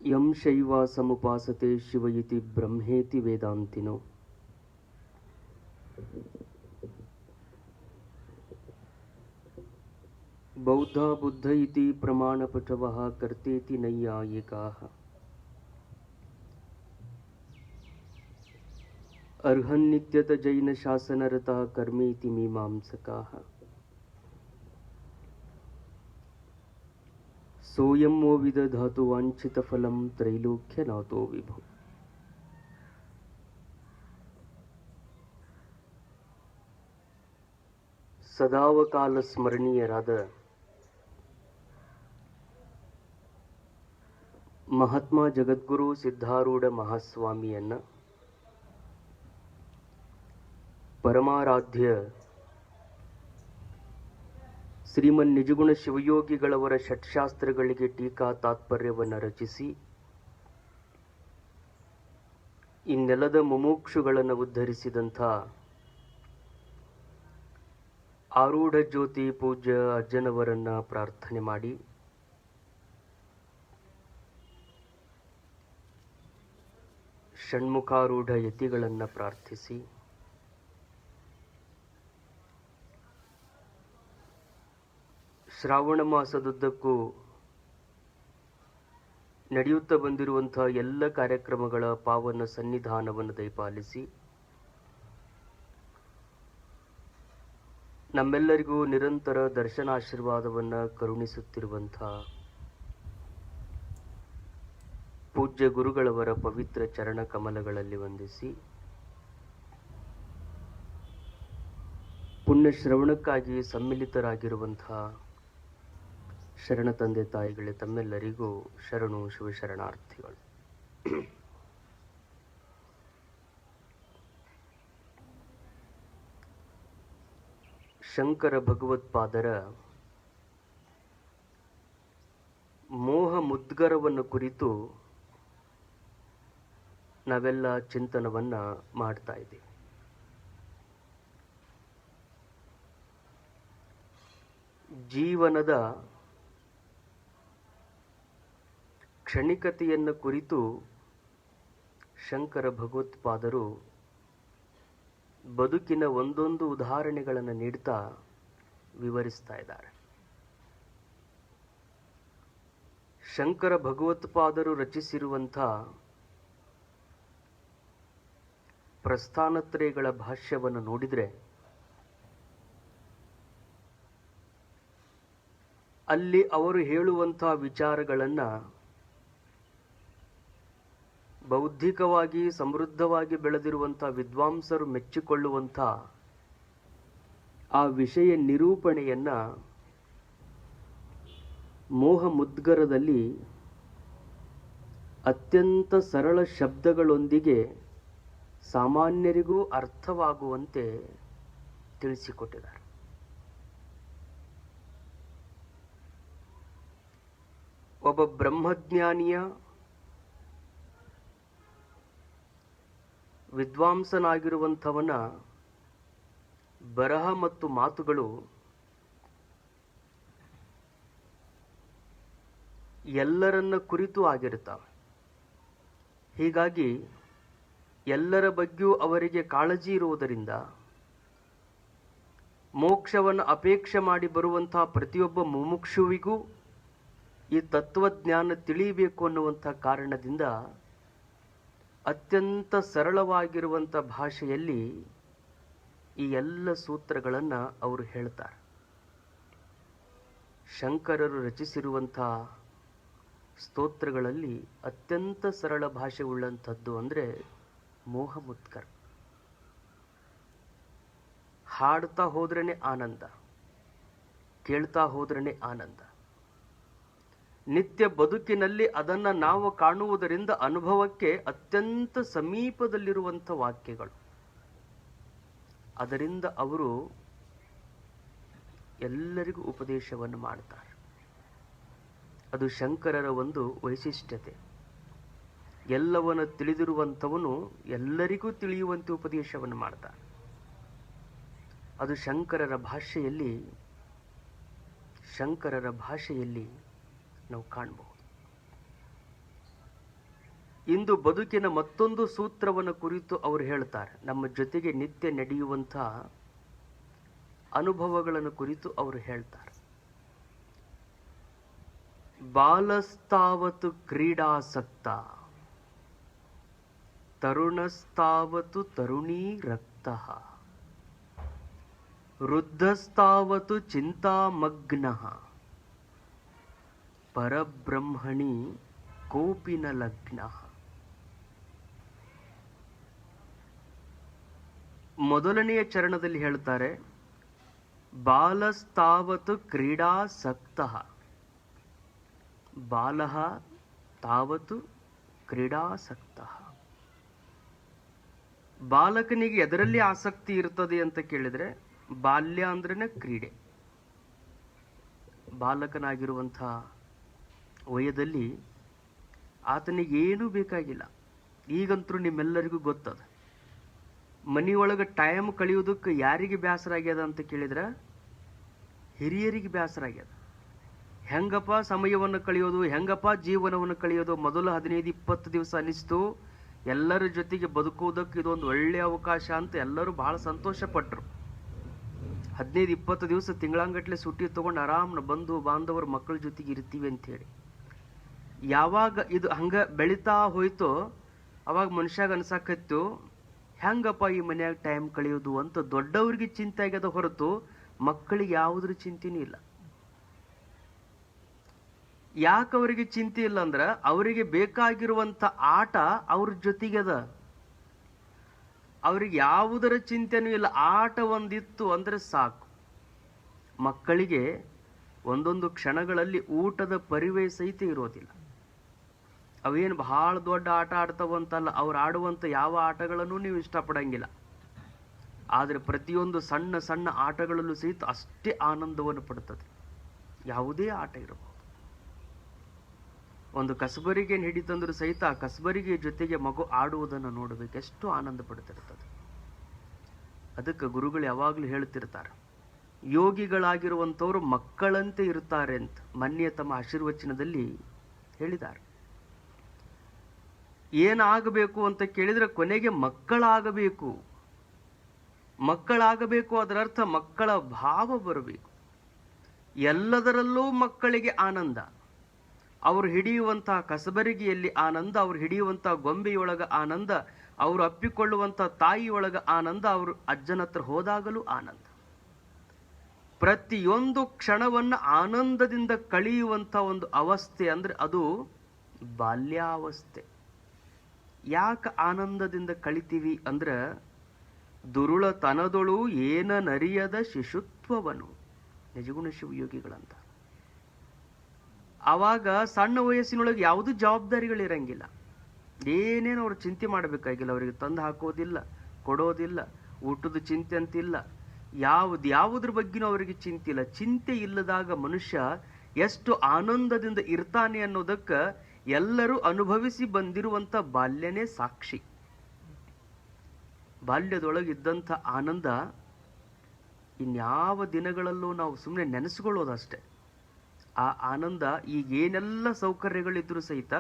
M ಶೈವ ಸಮುಪಾಸತೆ ಶಿವ ಇತಿ ಬ್ರಹ್ಮೇತಿ ವೇದಾಂತಿನೋ ಬೌದ್ಧ ಬುದ್ಧ ಇತಿ ಪ್ರಮಾಣಪಟವಃ ಕರ್ತೇತಿ ನೈಯಾಯಿಕಾಃ ಅರ್ಹನ್ನಿತ್ಯತ ಜೈನ ಶಾಸನರತಃ ಕರ್ಮೇತಿ ಮೀಮಾಂಸಕಾಃ सोयम वो विदधातु वांछित फलम त्रैलोक्य नातो विभु ಸದಾವಕಾಲ ಸ್ಮರಣೀಯರಾದ ಮಹಾತ್ಮ ಜಗದ್ಗುರು ಸಿದ್ಧಾರೂಢ ಮಹಾಸ್ವಾಮಿಯನ್ನ ಪರಮಾರಾಧ್ಯ ಶ್ರೀಮನ್ ನಿಜಗುಣ ಶಿವಯೋಗಿಗಳವರ ಷಟ್ಶಾಸ್ತ್ರಗಳಿಗೆ ಟೀಕಾ ತಾತ್ಪರ್ಯವನ್ನು ರಚಿಸಿ ಈ ನೆಲದ ಮುಮುಕ್ಷುಗಳನ್ನು ಉದ್ಧರಿಸಿದಂಥ ಆರೂಢ ಜ್ಯೋತಿ ಪೂಜ್ಯ ಅಜ್ಜನವರನ್ನ ಪ್ರಾರ್ಥನೆ ಮಾಡಿ ಷಣ್ಮುಖಾರೂಢ ಯತಿಗಳನ್ನು ಪ್ರಾರ್ಥಿಸಿ ಶ್ರಾವಣ ಮಾಸದುದ್ದಕ್ಕೂ ನಡೆಯುತ್ತಾ ಬಂದಿರುವಂತಹ ಎಲ್ಲ ಕಾರ್ಯಕ್ರಮಗಳ ಪಾವನ ಸನ್ನಿಧಾನವನ್ನು ದಯಪಾಲಿಸಿ ನಮ್ಮೆಲ್ಲರಿಗೂ ನಿರಂತರ ದರ್ಶನಾಶೀರ್ವಾದವನ್ನು ಕರುಣಿಸುತ್ತಿರುವಂತಹ ಪೂಜ್ಯ ಗುರುಗಳವರ ಪವಿತ್ರ ಚರಣ ಕಮಲಗಳಲ್ಲಿ ವಂದಿಸಿ ಪುಣ್ಯ ಶ್ರವಣಕ್ಕಾಗಿ ಸಮ್ಮಿಲಿತರಾಗಿರುವಂತಹ ಶರಣ ತಂದೆ ತಾಯಿಗಳೇ ತಮ್ಮೆಲ್ಲರಿಗೂ ಶರಣು ಶಿವಶರಣಾರ್ಥಿಗಳು. ಶಂಕರ ಭಗವತ್ಪಾದರ ಮೋಹ ಮುದ್ಗರವನ್ನು ಕುರಿತು ನಾವೆಲ್ಲ ಚಿಂತನವನ್ನ ಮಾಡ್ತಾ ಇದ್ದೀವಿ. ಜೀವನದ ಕ್ಷಣಿಕತೆಯನ್ನು ಕುರಿತು ಶಂಕರ ಭಗವತ್ಪಾದರು ಬದುಕಿನ ಒಂದೊಂದು ಉದಾಹರಣೆಗಳನ್ನು ನೀಡ್ತಾ ವಿವರಿಸ್ತಾ ಇದ್ದಾರೆ. ಶಂಕರ ಭಗವತ್ಪಾದರು ರಚಿಸಿರುವಂಥ ಪ್ರಸ್ಥಾನತ್ರಯಗಳ ಭಾಷ್ಯವನ್ನು ನೋಡಿದರೆ ಅಲ್ಲಿ ಅವರು ಹೇಳುವಂಥ ವಿಚಾರಗಳನ್ನು ಬೌದ್ಧಿಕವಾಗಿ ಸಮೃದ್ಧವಾಗಿ ಬೆಳೆದಿರುವಂಥ ವಿದ್ವಾಂಸರು ಮೆಚ್ಚಿಕೊಳ್ಳುವಂಥ ಆ ವಿಷಯ ನಿರೂಪಣೆಯನ್ನ ಮೋಹ ಮುದ್ಗರದಲ್ಲಿ ಅತ್ಯಂತ ಸರಳ ಶಬ್ದಗಳೊಂದಿಗೆ ಸಾಮಾನ್ಯರಿಗೂ ಅರ್ಥವಾಗುವಂತೆ ತಿಳಿಸಿಕೊಟ್ಟಿದ್ದಾರೆ. ಒಬ್ಬ ಬ್ರಹ್ಮಜ್ಞಾನಿಯ ವಿದ್ವಾಂಸನಾಗಿರುವಂಥವನ ಬರಹ ಮತ್ತು ಮಾತುಗಳು ಎಲ್ಲರನ್ನ ಕುರಿತು ಆಗಿರುತ್ತವೆ. ಹೀಗಾಗಿ ಎಲ್ಲರ ಬಗ್ಗೆಯೂ ಅವರಿಗೆ ಕಾಳಜಿ ಇರುವುದರಿಂದ ಮೋಕ್ಷವನ್ನು ಅಪೇಕ್ಷೆ ಮಾಡಿ ಬರುವಂತಹ ಪ್ರತಿಯೊಬ್ಬ ಮುಮುಕ್ಷುವಿಗೂ ಈ ತತ್ವಜ್ಞಾನ ತಿಳಿಯಬೇಕು ಅನ್ನುವಂಥ ಕಾರಣದಿಂದ ಅತ್ಯಂತ ಸರಳವಾಗಿರುವಂಥ ಭಾಷೆಯಲ್ಲಿ ಈ ಎಲ್ಲ ಸೂತ್ರಗಳನ್ನು ಅವರು ಹೇಳ್ತಾರೆ. ಶಂಕರರು ರಚಿಸಿರುವಂಥ ಸ್ತೋತ್ರಗಳಲ್ಲಿ ಅತ್ಯಂತ ಸರಳ ಭಾಷೆ ಉಳ್ಳಂಥದ್ದು ಅಂದರೆ ಮೋಹ ಮುದ್ಗರ. ಹಾಡ್ತಾ ಹೋದ್ರೇ ಆನಂದ, ಕೇಳ್ತಾ ಹೋದ್ರೇ ಆನಂದ. ನಿತ್ಯ ಬದುಕಿನಲ್ಲಿ ಅದನ್ನು ನಾವು ಕಾಣುವುದರಿಂದ ಅನುಭವಕ್ಕೆ ಅತ್ಯಂತ ಸಮೀಪದಲ್ಲಿರುವಂಥ ವಾಕ್ಯಗಳು. ಅದರಿಂದ ಅವರು ಎಲ್ಲರಿಗೂ ಉಪದೇಶವನ್ನು ಮಾಡ್ತಾರೆ. ಅದು ಶಂಕರರ ಒಂದು ವೈಶಿಷ್ಟ್ಯತೆ. ಎಲ್ಲವನ್ನ ತಿಳಿದಿರುವಂಥವನು ಎಲ್ಲರಿಗೂ ತಿಳಿಯುವಂತೆ ಉಪದೇಶವನ್ನು ಮಾಡ್ತಾನೆ. ಅದು ಶಂಕರರ ಭಾಷೆಯಲ್ಲಿ ನಾವು ಕಾಣಬಹುದು. ಇಂದು ಬದುಕಿನ ಮತ್ತೊಂದು ಸೂತ್ರವನ್ನು ಕುರಿತು ಅವರು ಹೇಳ್ತಾರೆ. ನಮ್ಮ ಜೊತೆಗೆ ನಿತ್ಯ ನಡೆಯುವಂಥ ಅನುಭವಗಳನ್ನು ಕುರಿತು ಅವರು ಹೇಳ್ತಾರೆ. ಬಾಲಸ್ತಾವತು ಕ್ರೀಡಾಸಕ್ತ, ತರುಣಸ್ತಾವತು ತರುಣೀ ರಕ್ತ, ವೃದ್ಧಸ್ತಾವತು ಚಿಂತಾಮಗ್ನಃ, ಪರಬ್ರಹ್ಮಣಿ ಕೋಪಿನ ಲಗ್ನ. ಮೊದಲನೆಯ ಚರಣದಲ್ಲಿ ಹೇಳ್ತಾರೆ, ಬಾಲಸ್ತಾವತು ಕ್ರೀಡಾಸಕ್ತಃ, ಬಾಲಃ ತಾವತು ಕ್ರೀಡಾಸಕ್ತಃ. ಬಾಲಕನಿಗೆ ಎದರಲ್ಲಿ ಆಸಕ್ತಿ ಇರ್ತದೆ ಅಂತ ಕೇಳಿದ್ರೆ, ಬಾಲ್ಯ ಅಂದ್ರೇನೆ ಕ್ರೀಡೆ. ಬಾಲಕನಾಗಿರುವಂಥ ವಯದಲ್ಲಿ ಆತನಿಗೆ ಏನೂ ಬೇಕಾಗಿಲ್ಲ. ಈಗಂತೂ ನಿಮ್ಮೆಲ್ಲರಿಗೂ ಗೊತ್ತದ, ಮನೆಯೊಳಗೆ ಟೈಮ್ ಕಳೆಯೋದಕ್ಕೆ ಯಾರಿಗೆ ಬೇಸರ ಆಗ್ಯದ ಅಂತ ಕೇಳಿದ್ರೆ ಹಿರಿಯರಿಗೆ ಬೇಸರ ಆಗ್ಯದ. ಹೆಂಗಪ್ಪ ಸಮಯವನ್ನು ಕಳೆಯೋದು, ಹೆಂಗಪ್ಪ ಜೀವನವನ್ನು ಕಳೆಯೋದು. ಮೊದಲು 15-20 ದಿವಸ ಅನಿಸ್ತು ಎಲ್ಲರ ಜೊತೆಗೆ ಬದುಕುವುದಕ್ಕೆ ಇದೊಂದು ಒಳ್ಳೆಯ ಅವಕಾಶ ಅಂತ ಎಲ್ಲರೂ ಬಹಳ ಸಂತೋಷ ಪಟ್ರು. 15-20 ದಿವಸ ತಿಂಗಳಂಗಟ್ಲೆ ಸುಟ್ಟಿ ತಗೊಂಡು ಆರಾಮ್ನ ಬಂಧು ಬಾಂಧವರು ಮಕ್ಕಳ ಜೊತೆಗೆ ಇರ್ತೀವಿ ಅಂತ ಹೇಳಿ. ಯಾವಾಗ ಇದು ಹಂಗ ಬೆಳೀತಾ ಹೋಯ್ತೋ ಅವಾಗ ಮನುಷ್ಯಾಗ ಅನ್ಸಾಕತ್ತು, ಹೆಂಗಪ್ಪ ಈ ಮನ್ಯಾಗ ಟೈಮ್ ಕಳೆಯೋದು ಅಂತ ದೊಡ್ಡವ್ರಿಗೆ ಚಿಂತೆ ಆಗ್ಯದ ಹೊರತು ಮಕ್ಕಳಿಗೆ ಯಾವುದ್ರ ಚಿಂತೆನೂ ಇಲ್ಲ. ಯಾಕೆ ಅವರಿಗೆ ಚಿಂತೆ ಇಲ್ಲ ಅಂದ್ರೆ ಅವರಿಗೆ ಬೇಕಾಗಿರುವಂತ ಆಟ ಅವ್ರ ಜೊತೆಗದ. ಅವ್ರಿಗೆ ಯಾವುದರ ಚಿಂತೆನೂ ಇಲ್ಲ, ಆಟ ಒಂದಿತ್ತು ಅಂದ್ರೆ ಸಾಕು. ಮಕ್ಕಳಿಗೆ ಒಂದೊಂದು ಕ್ಷಣಗಳಲ್ಲಿ ಊಟದ ಪರಿವೇ ಸಹಿತ ಇರೋದಿಲ್ಲ. ಅವೇನು ಬಹಳ ದೊಡ್ಡ ಆಟ ಆಡ್ತಾವಂತಲ್ಲ, ಅವ್ರು ಆಡುವಂಥ ಯಾವ ಆಟಗಳನ್ನು ನೀವು ಇಷ್ಟಪಡಂಗಿಲ್ಲ. ಆದರೆ ಪ್ರತಿಯೊಂದು ಸಣ್ಣ ಸಣ್ಣ ಆಟಗಳಲ್ಲೂ ಸಹಿತ ಅಷ್ಟೇ ಆನಂದವನ್ನು ಪಡುತ್ತದೆ. ಯಾವುದೇ ಆಟ ಇರಬಹುದು. ಒಂದು ಕಸಬರಿಗೆ ಹಿಡಿತಂದ್ರೂ ಸಹಿತ ಆ ಕಸಬರಿಗೆ ಜೊತೆಗೆ ಮಗು ಆಡುವುದನ್ನು ನೋಡಬೇಕು, ಎಷ್ಟು ಆನಂದ ಪಡ್ತಿರ್ತದೆ. ಅದಕ್ಕೆ ಗುರುಗಳು ಯಾವಾಗಲೂ ಹೇಳ್ತಿರ್ತಾರೆ, ಯೋಗಿಗಳಾಗಿರುವಂಥವ್ರು ಮಕ್ಕಳಂತೆ ಇರ್ತಾರೆ ಅಂತ ಮೊನ್ನೆ ತಮ್ಮ ಆಶೀರ್ವಚನದಲ್ಲಿ ಹೇಳಿದ್ದಾರೆ. ಏನಾಗಬೇಕು ಅಂತ ಕೇಳಿದ್ರೆ ಕೊನೆಗೆ ಮಕ್ಕಳಾಗಬೇಕು. ಮಕ್ಕಳಾಗಬೇಕು ಅದರ ಅರ್ಥ ಮಕ್ಕಳ ಭಾವ ಬರಬೇಕು. ಎಲ್ಲದರಲ್ಲೂ ಮಕ್ಕಳಿಗೆ ಆನಂದ. ಅವರು ಹಿಡಿಯುವಂತಹ ಕಸಬರಿಗೆಯಲ್ಲಿ ಆನಂದ, ಅವರು ಹಿಡಿಯುವಂತಹ ಗೊಂಬೆಯೊಳಗ ಆನಂದ, ಅವರು ಅಪ್ಪಿಕೊಳ್ಳುವಂಥ ತಾಯಿಯೊಳಗ ಆನಂದ, ಅವರು ಅಜ್ಜನ ಹತ್ರ ಹೋದಾಗಲೂ ಆನಂದ. ಪ್ರತಿಯೊಂದು ಕ್ಷಣವನ್ನು ಆನಂದದಿಂದ ಕಳೆಯುವಂಥ ಒಂದು ಅವಸ್ಥೆ ಅಂದ್ರೆ ಅದು ಬಾಲ್ಯಾವಸ್ಥೆ. ಯಾಕೆ ಆನಂದದಿಂದ ಕಳಿತೀವಿ ಅಂದ್ರೆ, ದುರುಳತನದೊಳು ಏನ ನರಿಯದ ಶಿಶುತ್ವವನ್ನು, ನಿಜಗುಣ ಶಿವಯೋಗಿಗಳಂತ. ಆವಾಗ ಸಣ್ಣ ವಯಸ್ಸಿನೊಳಗೆ ಯಾವುದೂ ಜವಾಬ್ದಾರಿಗಳಿರಂಗಿಲ್ಲ, ಏನೇನು ಅವ್ರು ಚಿಂತೆ ಮಾಡಬೇಕಾಗಿಲ್ಲ. ಅವರಿಗೆ ತಂದು ಹಾಕೋದಿಲ್ಲ, ಕೊಡೋದಿಲ್ಲ, ಊಟದ ಚಿಂತೆ ಅಂತಿಲ್ಲ, ಯಾವುದ್ರ ಬಗ್ಗೆನೂ ಅವರಿಗೆ ಚಿಂತೆ ಇಲ್ಲ. ಚಿಂತೆ ಇಲ್ಲದಾಗ ಮನುಷ್ಯ ಎಷ್ಟು ಆನಂದದಿಂದ ಇರ್ತಾನೆ ಅನ್ನೋದಕ್ಕೆ ಎಲ್ಲರೂ ಅನುಭವಿಸಿ ಬಂದಿರುವಂಥ ಬಾಲ್ಯನೇ ಸಾಕ್ಷಿ. ಬಾಲ್ಯದೊಳಗಿದ್ದಂಥ ಆನಂದ ಇನ್ಯಾವ ದಿನಗಳಲ್ಲೂ ನಾವು ಸುಮ್ಮನೆ ನೆನೆಸ್ಕೊಳ್ಳೋದಷ್ಟೆ. ಆ ಆನಂದ ಈಗೇನೆಲ್ಲ ಸೌಕರ್ಯಗಳಿದ್ರೂ ಸಹಿತ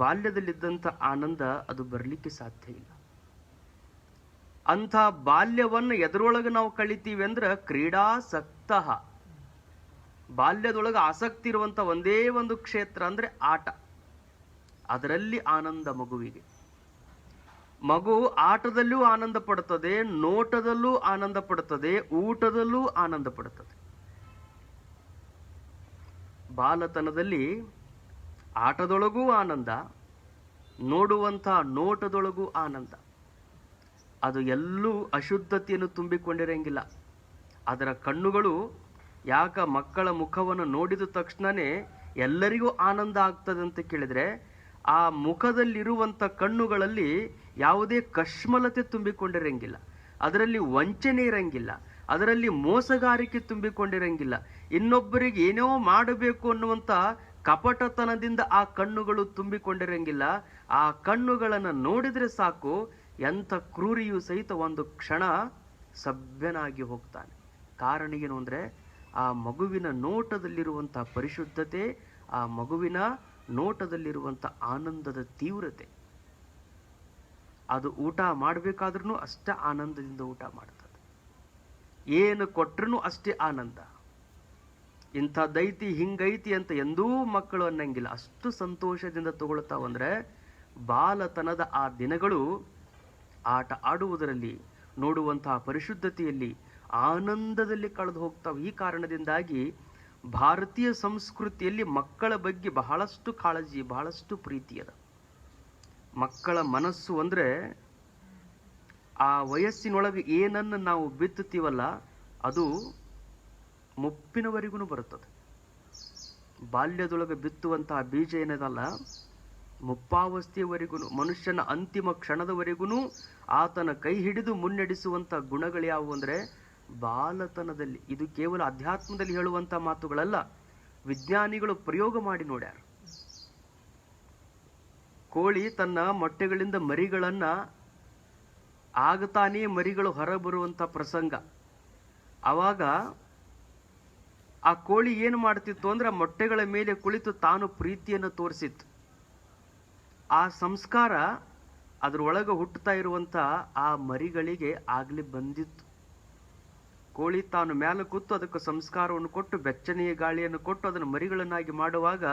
ಬಾಲ್ಯದಲ್ಲಿದ್ದಂಥ ಆನಂದ ಅದು ಬರಲಿಕ್ಕೆ ಸಾಧ್ಯ ಇಲ್ಲ. ಅಂಥ ಬಾಲ್ಯವನ್ನು ಎದರೊಳಗೆ ನಾವು ಕಳಿತೀವಿ ಅಂದ್ರೆ ಕ್ರೀಡಾಸಕ್ತ. ಬಾಲ್ಯದೊಳಗೆ ಆಸಕ್ತಿ ಇರುವಂಥ ಒಂದೇ ಒಂದು ಕ್ಷೇತ್ರ ಅಂದ್ರೆ ಆಟ. ಅದರಲ್ಲಿ ಆನಂದ ಮಗುವಿಗೆ. ಮಗು ಆಟದಲ್ಲೂ ಆನಂದ ಪಡುತ್ತದೆ, ನೋಟದಲ್ಲೂ ಆನಂದ ಪಡುತ್ತದೆ, ಊಟದಲ್ಲೂ ಆನಂದ ಪಡುತ್ತದೆ. ಬಾಲತನದಲ್ಲಿ ಆಟದೊಳಗೂ ಆನಂದ, ನೋಡುವಂಥ ನೋಟದೊಳಗೂ ಆನಂದ. ಅದು ಎಲ್ಲೂ ಅಶುದ್ಧತೆಯನ್ನು ತುಂಬಿಕೊಂಡಿರಂಗಿಲ್ಲ. ಅದರ ಕಣ್ಣುಗಳು ಯಾಕ ಮಕ್ಕಳ ಮುಖವನ್ನು ನೋಡಿದ ತಕ್ಷಣನೇ ಎಲ್ಲರಿಗೂ ಆನಂದ ಆಗ್ತದೆ ಅಂತ ಕೇಳಿದ್ರೆ, ಆ ಮುಖದಲ್ಲಿರುವಂಥ ಕಣ್ಣುಗಳಲ್ಲಿ ಯಾವುದೇ ಕಶ್ಮಲತೆ ತುಂಬಿಕೊಂಡಿರಂಗಿಲ್ಲ, ಅದರಲ್ಲಿ ವಂಚನೆ ಇರಂಗಿಲ್ಲ, ಅದರಲ್ಲಿ ಮೋಸಗಾರಿಕೆ ತುಂಬಿಕೊಂಡಿರಂಗಿಲ್ಲ, ಇನ್ನೊಬ್ಬರಿಗೆ ಏನೋ ಮಾಡಬೇಕು ಅನ್ನುವಂಥ ಕಪಟತನದಿಂದ ಆ ಕಣ್ಣುಗಳು ತುಂಬಿಕೊಂಡಿರಂಗಿಲ್ಲ. ಆ ಕಣ್ಣುಗಳನ್ನು ನೋಡಿದ್ರೆ ಸಾಕು, ಎಂಥ ಕ್ರೂರಿಯೂ ಸಹಿತ ಒಂದು ಕ್ಷಣ ಸಭ್ಯನಾಗಿ ಹೋಗ್ತಾನೆ. ಕಾರಣ ಏನು ಅಂದರೆ, ಆ ಮಗುವಿನ ನೋಟದಲ್ಲಿರುವಂಥ ಪರಿಶುದ್ಧತೆ, ಆ ಮಗುವಿನ ನೋಟದಲ್ಲಿರುವಂಥ ಆನಂದದ ತೀವ್ರತೆ. ಅದು ಊಟ ಮಾಡಬೇಕಾದ್ರೂ ಅಷ್ಟೇ ಆನಂದದಿಂದ ಊಟ ಮಾಡ್ತದೆ. ಏನು ಕೊಟ್ರೂ ಅಷ್ಟೇ ಆನಂದ. ಇಂಥದ್ದೈತಿ ಹಿಂಗೈತಿ ಅಂತ ಎಂದೂ ಮಕ್ಕಳು ಅನ್ನಂಗಿಲ್ಲ. ಅಷ್ಟು ಸಂತೋಷದಿಂದ ತಗೊಳ್ತಾವಂದ್ರೆ ಬಾಲತನದ ಆ ದಿನಗಳು ಆಟ ಆಡುವುದರಲ್ಲಿ, ನೋಡುವಂತಹ ಪರಿಶುದ್ಧತೆಯಲ್ಲಿ, ಆನಂದದಲ್ಲಿ ಕಳೆದು ಹೋಗ್ತಾವೆ. ಈ ಕಾರಣದಿಂದಾಗಿ ಭಾರತೀಯ ಸಂಸ್ಕೃತಿಯಲ್ಲಿ ಮಕ್ಕಳ ಬಗ್ಗೆ ಬಹಳಷ್ಟು ಕಾಳಜಿ, ಬಹಳಷ್ಟು ಪ್ರೀತಿ ಅದ. ಮಕ್ಕಳ ಮನಸ್ಸು ಅಂದ್ರೆ ಆ ವಯಸ್ಸಿನೊಳಗೆ ಏನನ್ನು ನಾವು ಬಿತ್ತುತ್ತೀವಲ್ಲ ಅದು ಮುಪ್ಪಿನವರೆಗೂ ಬರುತ್ತದೆ. ಬಾಲ್ಯದೊಳಗೆ ಬಿತ್ತುವಂತಹ ಬೀಜ ಏನದಲ್ಲ, ಮುಪ್ಪಾವಸ್ಥೆಯವರೆಗೂ, ಮನುಷ್ಯನ ಅಂತಿಮ ಕ್ಷಣದವರೆಗೂ ಆತನ ಕೈ ಹಿಡಿದು ಮುನ್ನಡೆಸುವಂತ ಗುಣಗಳು ಯಾವುವು ಅಂದ್ರೆ ಬಾಲತನದಲ್ಲಿ. ಇದು ಕೇವಲ ಅಧ್ಯಾತ್ಮದಲ್ಲಿ ಹೇಳುವಂತ ಮಾತುಗಳಲ್ಲ, ವಿಜ್ಞಾನಿಗಳು ಪ್ರಯೋಗ ಮಾಡಿ ನೋಡ್ಯಾರ. ಕೋಳಿ ತನ್ನ ಮೊಟ್ಟೆಗಳಿಂದ ಮರಿಗಳನ್ನ ಆಗತಾನೇ ಮರಿಗಳು ಹೊರ ಬರುವಂತ ಪ್ರಸಂಗ. ಆವಾಗ ಆ ಕೋಳಿ ಏನು ಮಾಡ್ತಿತ್ತು ಅಂದ್ರೆ ಮೊಟ್ಟೆಗಳ ಮೇಲೆ ಕುಳಿತು ತಾನು ಪ್ರೀತಿಯನ್ನು ತೋರಿಸಿತ್ತು. ಆ ಸಂಸ್ಕಾರ ಅದರೊಳಗೆ ಹುಟ್ಟುತ್ತಾ ಇರುವಂತ ಆ ಮರಿಗಳಿಗೆ ಆಗ್ಲಿ ಬಂದಿತ್ತು. ಕೋಳಿ ತಾನು ಮೇಲೆ ಕೂತು ಅದಕ್ಕೆ ಸಂಸ್ಕಾರವನ್ನು ಕೊಟ್ಟು, ಬೆಚ್ಚನೆಯ ಗಾಳಿಯನ್ನು ಕೊಟ್ಟು ಅದನ್ನು ಮರಿಗಳನ್ನಾಗಿ ಮಾಡುವಾಗ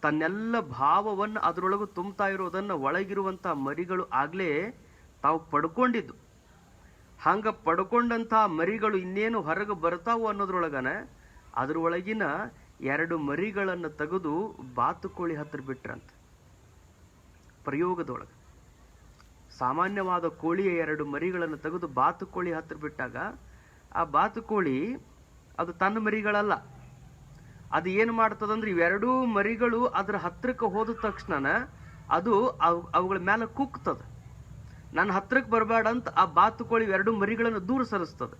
ತನ್ನೆಲ್ಲ ಭಾವವನ್ನು ಅದರೊಳಗೆ ತುಂಬ್ತಾ ಇರೋದನ್ನ ಒಳಗಿರುವಂತ ಮರಿಗಳು ಆಗ್ಲೇ ತಾವು ಪಡ್ಕೊಂಡಿದ್ದು. ಹಂಗ ಪಡ್ಕೊಂಡಂತ ಮರಿಗಳು ಇನ್ನೇನು ಹೊರಗೆ ಬರ್ತಾವು ಅನ್ನೋದ್ರೊಳಗನ ಅದ್ರೊಳಗಿನ 2 ಮರಿಗಳನ್ನು ತೆಗೆದು ಬಾತುಕೋಳಿ ಹತ್ರ ಬಿಟ್ರಂತ. ಪ್ರಯೋಗದೊಳಗೆ ಸಾಮಾನ್ಯವಾದ ಕೋಳಿಯ 2 ಮರಿಗಳನ್ನು ತೆಗೆದು ಬಾತುಕೋಳಿ ಹತ್ರ ಬಿಟ್ಟಾಗ ಆ ಬಾತುಕೋಳಿ ಅದು ತನ್ನ ಮರಿಗಳಲ್ಲ. ಅದು ಏನು ಮಾಡ್ತದಂದ್ರೆ ಇವೆರಡೂ ಮರಿಗಳು ಅದರ ಹತ್ರಕ್ಕೆ ಹೋದ ತಕ್ಷಣ ಅದು ಅವುಗಳ ಮೇಲೆ ಕುಕ್ತದ. ನನ್ನ ಹತ್ರಕ್ಕೆ ಬರಬೇಡ ಅಂತ ಆ ಬಾತುಕೋಳಿ 2 ಮರಿಗಳನ್ನು ದೂರ ಸರಿಸ್ತದ.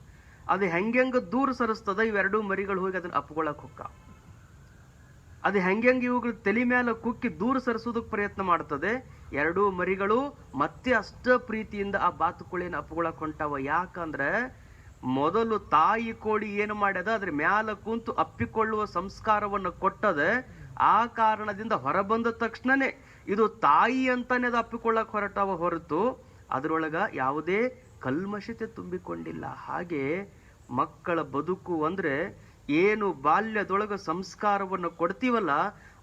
ಅದು ಹೆಂಗೆಂಗ ದೂರ ಸರಿಸ್ತದ, ಇವೆರಡೂ ಮರಿಗಳು ಹೋಗಿ ಅದನ್ನ ಅಪ್ಕೊಳಕ್ ಹೊಕ್ಕ. ಅದು ಹೆಂಗೆಂಗ ಇವುಗಳ ತಲೆ ಮೇಲೆ ಕುಕ್ಕಿ ದೂರ ಸರಿಸೋದಕ್ಕೆ ಪ್ರಯತ್ನ ಮಾಡ್ತದೆ. 2 ಮರಿಗಳು ಮತ್ತೆ ಅಷ್ಟ ಪ್ರೀತಿಯಿಂದ ಆ ಬಾತುಕೋಳಿಯನ್ನು ಅಪ್ಕೊಳಕ್ ಹೊಂಟಾವ. ಯಾಕಂದ್ರೆ ಮೊದಲು ತಾಯಿ ಕೋಳಿ ಏನು ಮಾಡ್ಯದ, ಅದ್ರ ಮ್ಯಾಲ ಕುಂತು ಅಪ್ಪಿಕೊಳ್ಳುವ ಸಂಸ್ಕಾರವನ್ನು ಕೊಟ್ಟದ. ಆ ಕಾರಣದಿಂದ ಹೊರಬಂದ ತಕ್ಷಣನೇ ಇದು ತಾಯಿ ಅಂತಾನೆ ಅದು ಅಪ್ಪಿಕೊಳ್ಳಕ್ ಹೊರಟಾವ ಹೊರತು ಅದರೊಳಗ ಯಾವುದೇ ಕಲ್ಮಶತೆ ತುಂಬಿಕೊಂಡಿಲ್ಲ. ಹಾಗೆ ಮಕ್ಕಳ ಬದುಕು ಅಂದ್ರೆ ಏನು ಬಾಲ್ಯದೊಳಗ ಸಂಸ್ಕಾರವನ್ನು ಕೊಡ್ತೀವಲ್ಲ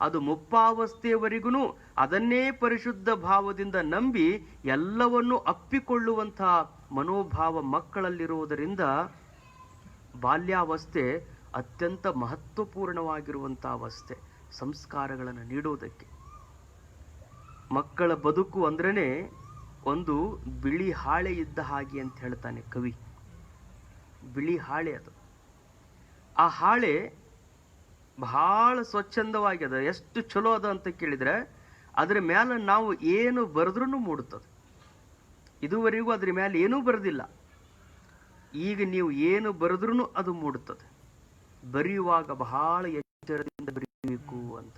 ಅದು ಮುಪ್ಪಾವಸ್ಥೆಯವರೆಗೂ ಅದನ್ನೇ ಪರಿಶುದ್ಧ ಭಾವದಿಂದ ನಂಬಿ ಎಲ್ಲವನ್ನೂ ಅಪ್ಪಿಕೊಳ್ಳುವಂತಹ ಮನೋಭಾವ ಮಕ್ಕಳಲ್ಲಿರುವುದರಿಂದ ಬಾಲ್ಯಾವಸ್ಥೆ ಅತ್ಯಂತ ಮಹತ್ವಪೂರ್ಣವಾಗಿರುವಂತಹ ಅವಸ್ಥೆ ಸಂಸ್ಕಾರಗಳನ್ನು ನೀಡುವುದಕ್ಕೆ. ಮಕ್ಕಳ ಬದುಕು ಅಂದ್ರೇನೆ ಒಂದು ಬಿಳಿ ಹಾಳೆ ಇದ್ದ ಹಾಗೆ ಅಂತ ಹೇಳ್ತಾನೆ ಕವಿ. ಬಿಳಿ ಹಾಳೆ ಅದು. ಆ ಹಾಳೆ ಬಹಳ ಸ್ವಚ್ಛಂದವಾಗ್ಯದ. ಎಷ್ಟು ಚಲೋ ಅದ ಅಂತ ಕೇಳಿದ್ರೆ ಅದ್ರ ಮೇಲೆ ನಾವು ಏನು ಬರೆದ್ರೂ ಮೂಡುತ್ತದೆ. ಇದುವರೆಗೂ ಅದ್ರ ಮೇಲೆ ಏನೂ ಬರೆದಿಲ್ಲ, ಈಗ ನೀವು ಏನು ಬರೆದ್ರೂ ಅದು ಮೂಡುತ್ತದೆ. ಬರೆಯುವಾಗ ಬಹಳ ಎಚ್ಚರದಿಂದ ಬರೀಬೇಕು ಅಂತ.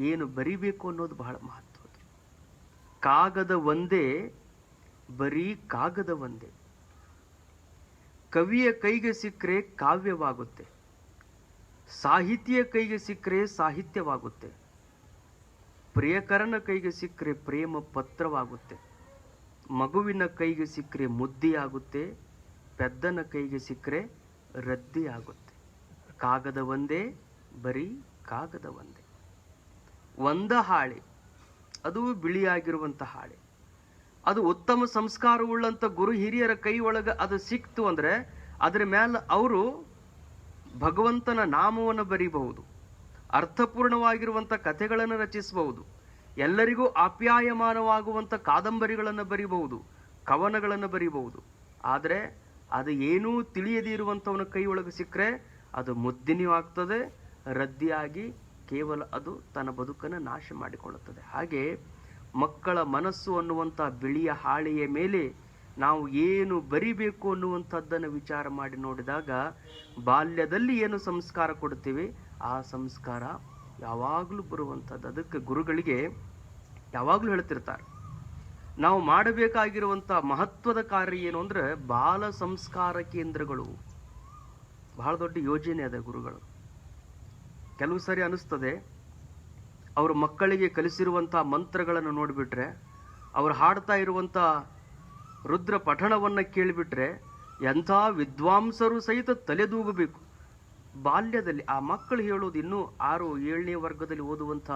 ಏನು ಬರಿಬೇಕು ಅನ್ನೋದು ಬಹಳ ಮಹತ್ವ. ಕಾಗದ ಒಂದೇ, ಬರೀ ಕಾಗದ ಒಂದೇ. ಕವಿಯ ಕೈಗೆ ಸಿಕ್ಕರೆ ಕಾವ್ಯವಾಗುತ್ತೆ, ಸಾಹಿತಿಯ ಕೈಗೆ ಸಿಕ್ಕರೆ ಸಾಹಿತ್ಯವಾಗುತ್ತೆ, ಪ್ರಿಯಕರನ ಕೈಗೆ ಸಿಕ್ಕರೆ ಪ್ರೇಮ ಪತ್ರವಾಗುತ್ತೆ, ಮಗುವಿನ ಕೈಗೆ ಸಿಕ್ಕರೆ ಮುದ್ದಿಯಾಗುತ್ತೆ, ಪೆದ್ದನ ಕೈಗೆ ಸಿಕ್ಕರೆ ರದ್ದಿ ಆಗುತ್ತೆ. ಕಾಗದ ಒಂದೇ, ಬರೀ ಕಾಗದ ಒಂದೇ. ಒಂದ ಹಾಳೆ, ಅದು ಬಿಳಿಯಾಗಿರುವಂತ ಹಾಳೆ. ಅದು ಉತ್ತಮ ಸಂಸ್ಕಾರವುಳ್ಳಂತ ಗುರು ಹಿರಿಯರ ಕೈ ಒಳಗ ಅದು ಸಿಕ್ತು ಅಂದ್ರೆ ಅದರ ಮೇಲೆ ಅವರು ಭಗವಂತನ ನಾಮವನ್ನು ಬರೀಬಹುದು, ಅರ್ಥಪೂರ್ಣವಾಗಿರುವಂತ ಕಥೆಗಳನ್ನು ರಚಿಸಬಹುದು, ಎಲ್ಲರಿಗೂ ಆಪ್ಯಾಯಮಾನವಾಗುವಂತ ಕಾದಂಬರಿಗಳನ್ನು ಬರೀಬಹುದು, ಕವನಗಳನ್ನು ಬರೀಬಹುದು. ಆದರೆ ಅದು ಏನೂ ತಿಳಿಯದೇ ಇರುವಂತವನ ಕೈ ಒಳಗೆ ಸಿಕ್ಕರೆ ಅದು ಮುದ್ದಿನಿಯೂ ಆಗ್ತದೆ, ರದ್ದಿಯಾಗಿ ಕೇವಲ ಅದು ತನ್ನ ಬದುಕನ್ನು ನಾಶ ಮಾಡಿಕೊಳ್ಳುತ್ತದೆ. ಹಾಗೆ ಮಕ್ಕಳ ಮನಸ್ಸು ಅನ್ನುವಂಥ ಬಿಳಿಯ ಹಾಳೆಯ ಮೇಲೆ ನಾವು ಏನು ಬರಿಬೇಕು ಅನ್ನುವಂಥದ್ದನ್ನು ವಿಚಾರ ಮಾಡಿ ನೋಡಿದಾಗ ಬಾಲ್ಯದಲ್ಲಿ ಏನು ಸಂಸ್ಕಾರ ಕೊಡ್ತೀವಿ ಆ ಸಂಸ್ಕಾರ ಯಾವಾಗಲೂ ಬರುವಂಥದ್ದು. ಅದಕ್ಕೆ ಗುರುಗಳಿಗೆ ಯಾವಾಗಲೂ ಹೇಳ್ತಿರ್ತಾರೆ, ನಾವು ಮಾಡಬೇಕಾಗಿರುವಂಥ ಮಹತ್ವದ ಕಾರ್ಯ ಏನು ಅಂದ್ರೆ ಬಾಲ ಸಂಸ್ಕಾರ ಕೇಂದ್ರಗಳು. ಬಹಳ ದೊಡ್ಡ ಯೋಜನೆ ಅದ ಗುರುಗಳು. ಕೆಲವು ಸರಿ ಅನಿಸ್ತದೆ, ಅವರು ಮಕ್ಕಳಿಗೆ ಕಲಿಸಿರುವಂತಹ ಮಂತ್ರಗಳನ್ನು ನೋಡಿಬಿಟ್ರೆ ಅವ್ರು ಹಾಡ್ತಾ ಇರುವಂಥ ರುದ್ರ ಪಠಣವನ್ನು ಕೇಳಿಬಿಟ್ರೆ ಎಂಥ ವಿದ್ವಾಂಸರು ಸಹಿತ ತಲೆದೂಗಬೇಕು. ಬಾಲ್ಯದಲ್ಲಿ ಆ ಮಕ್ಕಳು ಹೇಳೋದು ಇನ್ನೂ 6, 7ನೇ ವರ್ಗದಲ್ಲಿ ಓದುವಂಥ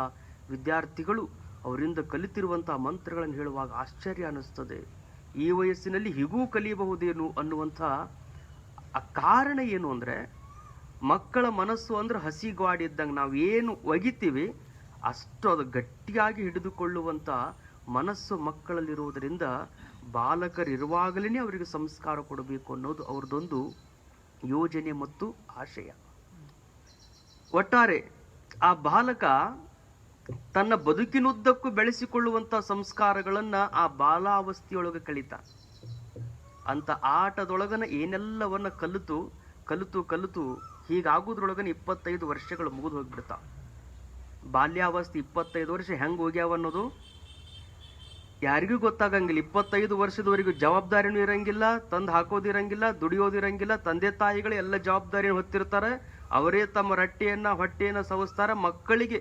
ವಿದ್ಯಾರ್ಥಿಗಳು ಅವರಿಂದ ಕಲಿತಿರುವಂಥ ಮಂತ್ರಗಳನ್ನು ಹೇಳುವಾಗ ಆಶ್ಚರ್ಯ ಅನ್ನಿಸ್ತದೆ. ಈ ವಯಸ್ಸಿನಲ್ಲಿ ಹೀಗೂ ಕಲಿಯಬಹುದೇನು ಅನ್ನುವಂಥ ಆ ಕಾರಣ ಏನು ಅಂದರೆ, ಮಕ್ಕಳ ಮನಸ್ಸು ಅಂದ್ರೆ ಹಸಿಗಾಡಿ ಇದ್ದಂಗೆ. ನಾವು ಏನು ಒಗಿತೀವಿ ಅಷ್ಟು ಅದು ಗಟ್ಟಿಯಾಗಿ ಹಿಡಿದುಕೊಳ್ಳುವಂಥ ಮನಸ್ಸು ಮಕ್ಕಳಲ್ಲಿರುವುದರಿಂದ ಬಾಲಕರಿರುವಾಗಲೇ ಅವರಿಗೆ ಸಂಸ್ಕಾರ ಕೊಡಬೇಕು ಅನ್ನೋದು ಅವ್ರದ್ದೊಂದು ಯೋಜನೆ ಮತ್ತು ಆಶಯ. ಒಟ್ಟಾರೆ ಆ ಬಾಲಕ ತನ್ನ ಬದುಕಿನುದ್ದಕ್ಕೂ ಬೆಳೆಸಿಕೊಳ್ಳುವಂಥ ಸಂಸ್ಕಾರಗಳನ್ನು ಆ ಬಾಲಾವಸ್ಥೆಯೊಳಗೆ ಕಲಿತ. ಅಂತ ಆಟದೊಳಗನ ಏನೆಲ್ಲವನ್ನ ಕಲಿತು ಕಲಿತು ಕಲಿತು ಹೀಗಾಗೋದ್ರೊಳಗನ 25 ವರ್ಷಗಳು ಮುಗಿದು ಹೋಗ್ಬಿಡ್ತಾವ. ಬಾಲ್ಯಾವಸ್ಥೆ 25 ವರ್ಷ ಹೆಂಗೆ ಹೋಗ್ಯಾವ ಅನ್ನೋದು ಯಾರಿಗೂ ಗೊತ್ತಾಗಂಗಿಲ್ಲ. 25 ವರ್ಷದವರೆಗೂ ಜವಾಬ್ದಾರಿನೂ ಇರಂಗಿಲ್ಲ, ತಂದು ಹಾಕೋದಿರಂಗಿಲ್ಲ, ದುಡಿಯೋದಿರಂಗಿಲ್ಲ. ತಂದೆ ತಾಯಿಗಳು ಎಲ್ಲ ಜವಾಬ್ದಾರಿಯನ್ನು ಹೊತ್ತಿರ್ತಾರೆ. ಅವರೇ ತಮ್ಮ ಹೊಟ್ಟೆಯನ್ನ ಸವಸ್ತಾರ. ಮಕ್ಕಳಿಗೆ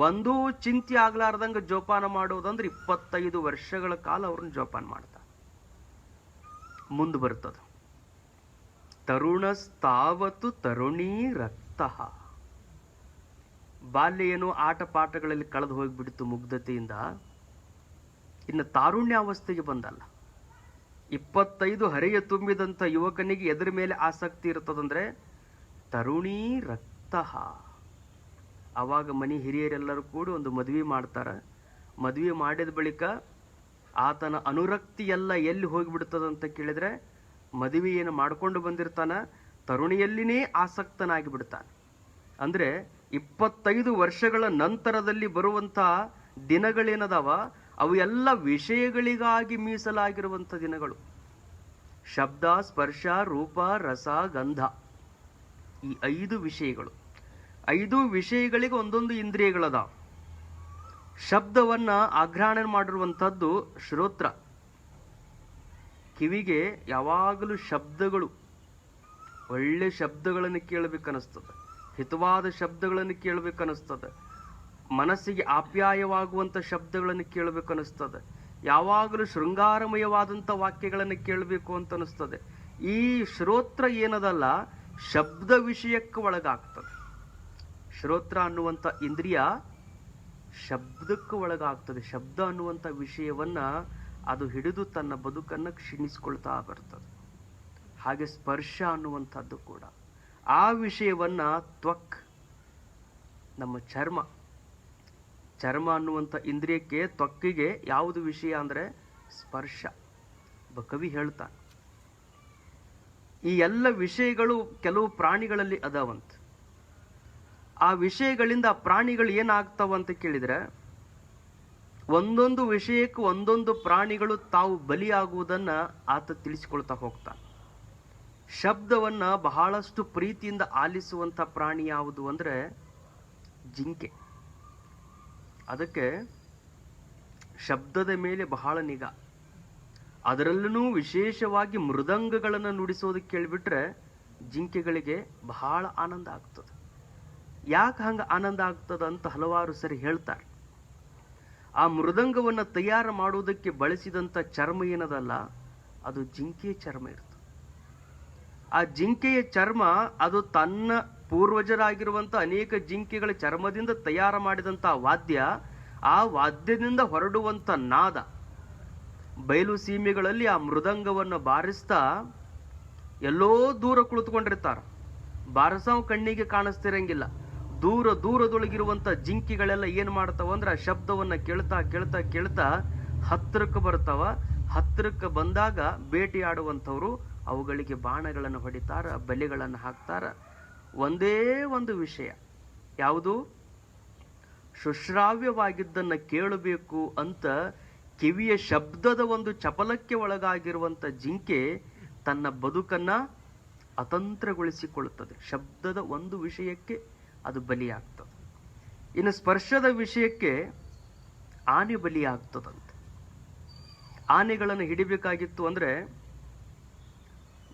ಒಂದೂ ಚಿಂತೆ ಆಗ್ಲಾರ್ದಂಗೆ ಜೋಪಾನ ಮಾಡೋದಂದ್ರೆ 25 ವರ್ಷಗಳ ಕಾಲ ಅವ್ರನ್ನ ಜೋಪಾನ ಮಾಡ್ತಾರೆ. ಮುಂದೆ ಬರ್ತದ ತರುಣಸ್ತಾವತ್ತು ತರುಣೀ ರಕ್ತ. ಬಾಲ್ಯ ಏನು ಆಟ ಪಾಠಗಳಲ್ಲಿ ಕಳೆದು ಹೋಗ್ಬಿಡ್ತು ಮುಗ್ಧತೆಯಿಂದ. ಇನ್ನು ತಾರುಣ್ಯಾವಸ್ಥೆಗೆ ಬಂದಲ್ಲ. 25 ಹರೆಯ ತುಂಬಿದಂಥ ಯುವಕನಿಗೆ ಎದರ ಮೇಲೆ ಆಸಕ್ತಿ ಇರ್ತದಂದ್ರೆ ತರುಣೀ ರಕ್ತ. ಆವಾಗ ಮನೆ ಹಿರಿಯರೆಲ್ಲರೂ ಕೂಡ ಒಂದು ಮದುವೆ ಮಾಡ್ತಾರೆ. ಮದುವೆ ಮಾಡಿದ ಬಳಿಕ ಆತನ ಅನುರಕ್ತಿ ಎಲ್ಲ ಎಲ್ಲಿ ಹೋಗಿಬಿಡ್ತದಂತ ಕೇಳಿದ್ರೆ, ಮದುವೆಯನ್ನು ಮಾಡ್ಕೊಂಡು ಬಂದಿರ್ತಾನ ತರುಣಿಯಲ್ಲಿನೇ ಆಸಕ್ತನಾಗಿ ಬಿಡ್ತಾನೆ. ಅಂದ್ರೆ 25 ವರ್ಷಗಳ ನಂತರದಲ್ಲಿ ಬರುವಂಥ ದಿನಗಳೇನದಾವ ಅವು ಎಲ್ಲ ವಿಷಯಗಳಿಗಾಗಿ ಮೀಸಲಾಗಿರುವಂಥ ದಿನಗಳು. ಶಬ್ದ, ಸ್ಪರ್ಶ, ರೂಪ, ರಸ, ಗಂಧ, ಈ 5 ವಿಷಯಗಳು. 5 ವಿಷಯಗಳಿಗೆ ಒಂದೊಂದು ಇಂದ್ರಿಯಗಳದಾವ. ಶಬ್ದವನ್ನ ಆಘ್ರಾಣನೆ ಮಾಡಿರುವಂಥದ್ದು ಶ್ರೋತ್ರ. ಕಿವಿಗೆ ಯಾವಾಗಲೂ ಶಬ್ದಗಳು, ಒಳ್ಳೆ ಶಬ್ದಗಳನ್ನು ಕೇಳಬೇಕನ್ನಿಸ್ತದೆ, ಹಿತವಾದ ಶಬ್ದಗಳನ್ನು ಕೇಳಬೇಕನ್ನಿಸ್ತದೆ, ಮನಸ್ಸಿಗೆ ಆಪ್ಯಾಯವಾಗುವಂಥ ಶಬ್ದಗಳನ್ನು ಕೇಳಬೇಕನ್ನಿಸ್ತದೆ, ಯಾವಾಗಲೂ ಶೃಂಗಾರಮಯವಾದಂಥ ವಾಕ್ಯಗಳನ್ನು ಕೇಳಬೇಕು ಅಂತ ಅನಿಸ್ತದೆ. ಈ ಶ್ರೋತ್ರ ಏನದಲ್ಲ ಶಬ್ದ ವಿಷಯಕ್ಕೆ ಒಳಗಾಗ್ತದೆ. ಶ್ರೋತ್ರ ಅನ್ನುವಂಥ ಇಂದ್ರಿಯ ಶಬ್ದಕ್ಕೆ ಒಳಗಾಗ್ತದೆ. ಶಬ್ದ ಅನ್ನುವಂಥ ವಿಷಯವನ್ನ ಅದು ಹಿಡಿದು ತನ್ನ ಬದುಕನ್ನು ಕ್ಷೀಣಿಸ್ಕೊಳ್ತಾ ಬರ್ತದೆ. ಹಾಗೆ ಸ್ಪರ್ಶ ಅನ್ನುವಂಥದ್ದು ಕೂಡ ಆ ವಿಷಯವನ್ನ ತ್ವಕ್, ನಮ್ಮ ಚರ್ಮ ಅನ್ನುವಂಥ ಇಂದ್ರಿಯಕ್ಕೆ, ತ್ವಕ್ಕಿಗೆ ಯಾವುದು ವಿಷಯ ಅಂದ್ರೆ ಸ್ಪರ್ಶ. ಕವಿ ಹೇಳ್ತಾನೆ ಈ ಎಲ್ಲ ವಿಷಯಗಳು ಕೆಲವು ಪ್ರಾಣಿಗಳಲ್ಲಿ ಅದಾವಂತ. ಆ ವಿಷಯಗಳಿಂದ ಪ್ರಾಣಿಗಳು ಏನಾಗ್ತಾವಂತ ಕೇಳಿದ್ರೆ, ಒಂದೊಂದು ವಿಷಯಕ್ಕೆ ಒಂದೊಂದು ಪ್ರಾಣಿಗಳು ತಾವು ಬಲಿಯಾಗುವುದನ್ನ ಆತ ತಿಳಿಸಿಕೊಳ್ತಾ ಹೋಗ್ತಾನೆ. ಶಬ್ದವನ್ನ ಬಹಳಷ್ಟು ಪ್ರೀತಿಯಿಂದ ಆಲಿಸುವಂತ ಪ್ರಾಣಿ ಯಾವುದು ಅಂದ್ರೆ ಜಿಂಕೆ. ಅದಕ್ಕೆ ಶಬ್ದದ ಮೇಲೆ ಬಹಳ ನಿಗಾ. ಅದರಲ್ಲೂ ವಿಶೇಷವಾಗಿ ಮೃದಂಗಗಳನ್ನು ನುಡಿಸೋದಕ್ಕೆ ಕೇಳಿಬಿಟ್ರೆ ಜಿಂಕೆಗಳಿಗೆ ಬಹಳ ಆನಂದ ಆಗ್ತದೆ. ಯಾಕೆ ಹಂಗೆ ಆನಂದ ಆಗ್ತದ ಅಂತ ಹಲವಾರು ಸರಿ ಹೇಳ್ತಾರೆ. ಆ ಮೃದಂಗವನ್ನು ತಯಾರು ಮಾಡುವುದಕ್ಕೆ ಬಳಸಿದಂಥ ಚರ್ಮ ಏನದಲ್ಲ, ಅದು ಜಿಂಕೆಯ ಚರ್ಮ ಇರ್ತದೆ. ಆ ಜಿಂಕೆಯ ಚರ್ಮ ಅದು ತನ್ನ ಪೂರ್ವಜರಾಗಿರುವಂಥ ಅನೇಕ ಜಿಂಕೆಗಳ ಚರ್ಮದಿಂದ ತಯಾರು ಮಾಡಿದಂಥ ವಾದ್ಯ, ಆ ವಾದ್ಯದಿಂದ ಹೊರಡುವಂಥ ನಾದ. ಬಯಲು ಸೀಮೆಗಳಲ್ಲಿ ಆ ಮೃದಂಗವನ್ನು ಬಾರಿಸ್ತಾ ಎಲ್ಲೋ ದೂರ ಕುಳಿತುಕೊಂಡಿರ್ತಾರ. ಬಾರಸಾವ್ ಕಣ್ಣಿಗೆ ಕಾಣಿಸ್ತಿರಂಗಿಲ್ಲ. ದೂರದೊಳಗಿರುವಂಥ ಜಿಂಕೆಗಳೆಲ್ಲ ಏನು ಮಾಡ್ತಾವ ಅಂದ್ರೆ ಆ ಶಬ್ದವನ್ನ ಕೇಳ್ತಾ ಕೇಳ್ತಾ ಕೇಳ್ತಾ ಹತ್ತಿರಕ್ಕೆ ಬರ್ತಾವ. ಹತ್ತಿರಕ್ಕೆ ಬಂದಾಗ ಬೇಟೆಯಾಡುವಂಥವ್ರು ಅವುಗಳಿಗೆ ಬಾಣಗಳನ್ನು ಹೊಡಿತಾರ, ಬಲೆಗಳನ್ನು ಹಾಕ್ತಾರ. ಒಂದೇ ಒಂದು ವಿಷಯ ಯಾವುದು, ಸುಶ್ರಾವ್ಯವಾಗಿದ್ದನ್ನು ಕೇಳಬೇಕು ಅಂತ ಕಿವಿಯ ಶಬ್ದದ ಒಂದು ಚಪಲಕ್ಕೆ ಒಳಗಾಗಿರುವಂಥ ಜಿಂಕೆ ತನ್ನ ಬದುಕನ್ನ ಅತಂತ್ರಗೊಳಿಸಿಕೊಳ್ಳುತ್ತದೆ. ಶಬ್ದದ ಒಂದು ವಿಷಯಕ್ಕೆ ಅದು ಬಲಿಯಾಗ್ತದೆ. ಇನ್ನು ಸ್ಪರ್ಶದ ವಿಷಯಕ್ಕೆ ಆನೆ ಬಲಿಯಾಗ್ತದಂತೆ. ಆನೆಗಳನ್ನು ಹಿಡಿಬೇಕಾಗಿತ್ತು ಅಂದ್ರೆ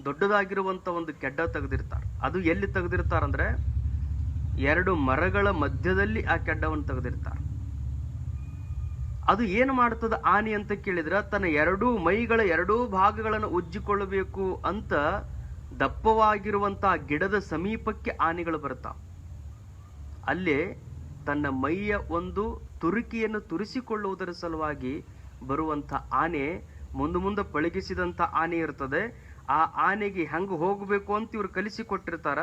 ದೊಡ್ಡದಾಗಿರುವಂತ ಒಂದು ಕೆಡ್ಡ ತೆಗೆದಿರ್ತಾರೆ. ಅದು ಎಲ್ಲಿ ತೆಗೆದಿರ್ತಾರಂದ್ರೆ 2 ಮರಗಳ ಮಧ್ಯದಲ್ಲಿ ಆ ಕೆಡ್ಡವನ್ನು ತೆಗೆದಿರ್ತಾರೆ. ಅದು ಏನು ಮಾಡ್ತದ ಆನೆ ಅಂತ ಕೇಳಿದ್ರೆ, ತನ್ನ ಮೈಗಳ ಎರಡೂ ಭಾಗಗಳನ್ನು ಉಜ್ಜಿಕೊಳ್ಳಬೇಕು ಅಂತ ದಪ್ಪವಾಗಿರುವಂತಹ ಗಿಡದ ಸಮೀಪಕ್ಕೆ ಆನೆಗಳು ಬರ್ತಾವ. ಅಲ್ಲೇ ತನ್ನ ಮೈಯ ಒಂದು ತುರುಕಿಯನ್ನು ತುರಿಸಿಕೊಳ್ಳುವುದರ ಸಲುವಾಗಿ ಬರುವಂತ ಆನೆ, ಮುಂದೆ ಪಳಗಿಸಿದಂತ ಆನೆ ಇರ್ತದೆ. ಆ ಆನೆಗೆ ಹೆಂಗ ಹೋಗಬೇಕು ಅಂತ ಇವ್ರು ಕಲಿಸಿಕೊಟ್ಟಿರ್ತಾರ.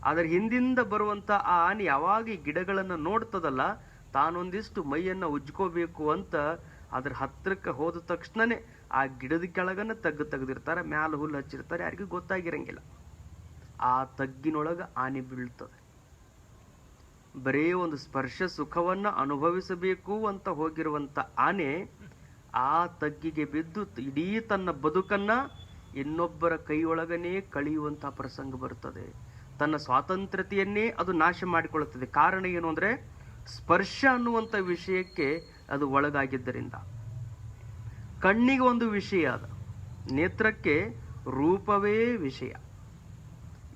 ಅದರ ಹಿಂದಿಂದ ಬರುವಂತ ಆ ಆನೆ ಯಾವಾಗ ಈ ಗಿಡಗಳನ್ನು ನೋಡ್ತದಲ್ಲ, ತಾನೊಂದಿಷ್ಟು ಮೈಯನ್ನ ಉಜ್ಕೋಬೇಕು ಅಂತ ಅದ್ರ ಹತ್ರಕ್ಕೆ ಹೋದ ತಕ್ಷಣನೇ ಆ ಗಿಡದ ಕೆಳಗನ್ನ ತೆಗೆದಿರ್ತಾರ, ಮ್ಯಾಲ ಹುಲ್ಲು ಹಚ್ಚಿರ್ತಾರೆ, ಯಾರಿಗೂ ಗೊತ್ತಾಗಿರಂಗಿಲ್ಲ. ಆ ತಗ್ಗಿನೊಳಗ ಆನೆ ಬೀಳ್ತದೆ. ಬರೇ ಒಂದು ಸ್ಪರ್ಶ ಸುಖವನ್ನ ಅನುಭವಿಸಬೇಕು ಅಂತ ಹೋಗಿರುವಂತ ಆನೆ ಆ ತಗ್ಗಿಗೆ ಬಿದ್ದು ಇಡೀ ತನ್ನ ಬದುಕನ್ನ ಇನ್ನೊಬ್ಬರ ಕೈಯೊಳಗನೇ ಕಳೆಯುವಂತಹ ಪ್ರಸಂಗ ಬರ್ತದೆ. ತನ್ನ ಸ್ವಾತಂತ್ರ್ಯತೆಯನ್ನೇ ಅದು ನಾಶ ಮಾಡಿಕೊಳ್ಳುತ್ತದೆ. ಕಾರಣ ಏನು ಅಂದ್ರೆ, ಸ್ಪರ್ಶ ಅನ್ನುವಂಥ ವಿಷಯಕ್ಕೆ ಅದು ಒಳಗಾಗಿದ್ದರಿಂದ. ಕಣ್ಣಿಗೆ ಒಂದು ವಿಷಯ ಅದ, ನೇತ್ರಕ್ಕೆ ರೂಪವೇ ವಿಷಯ.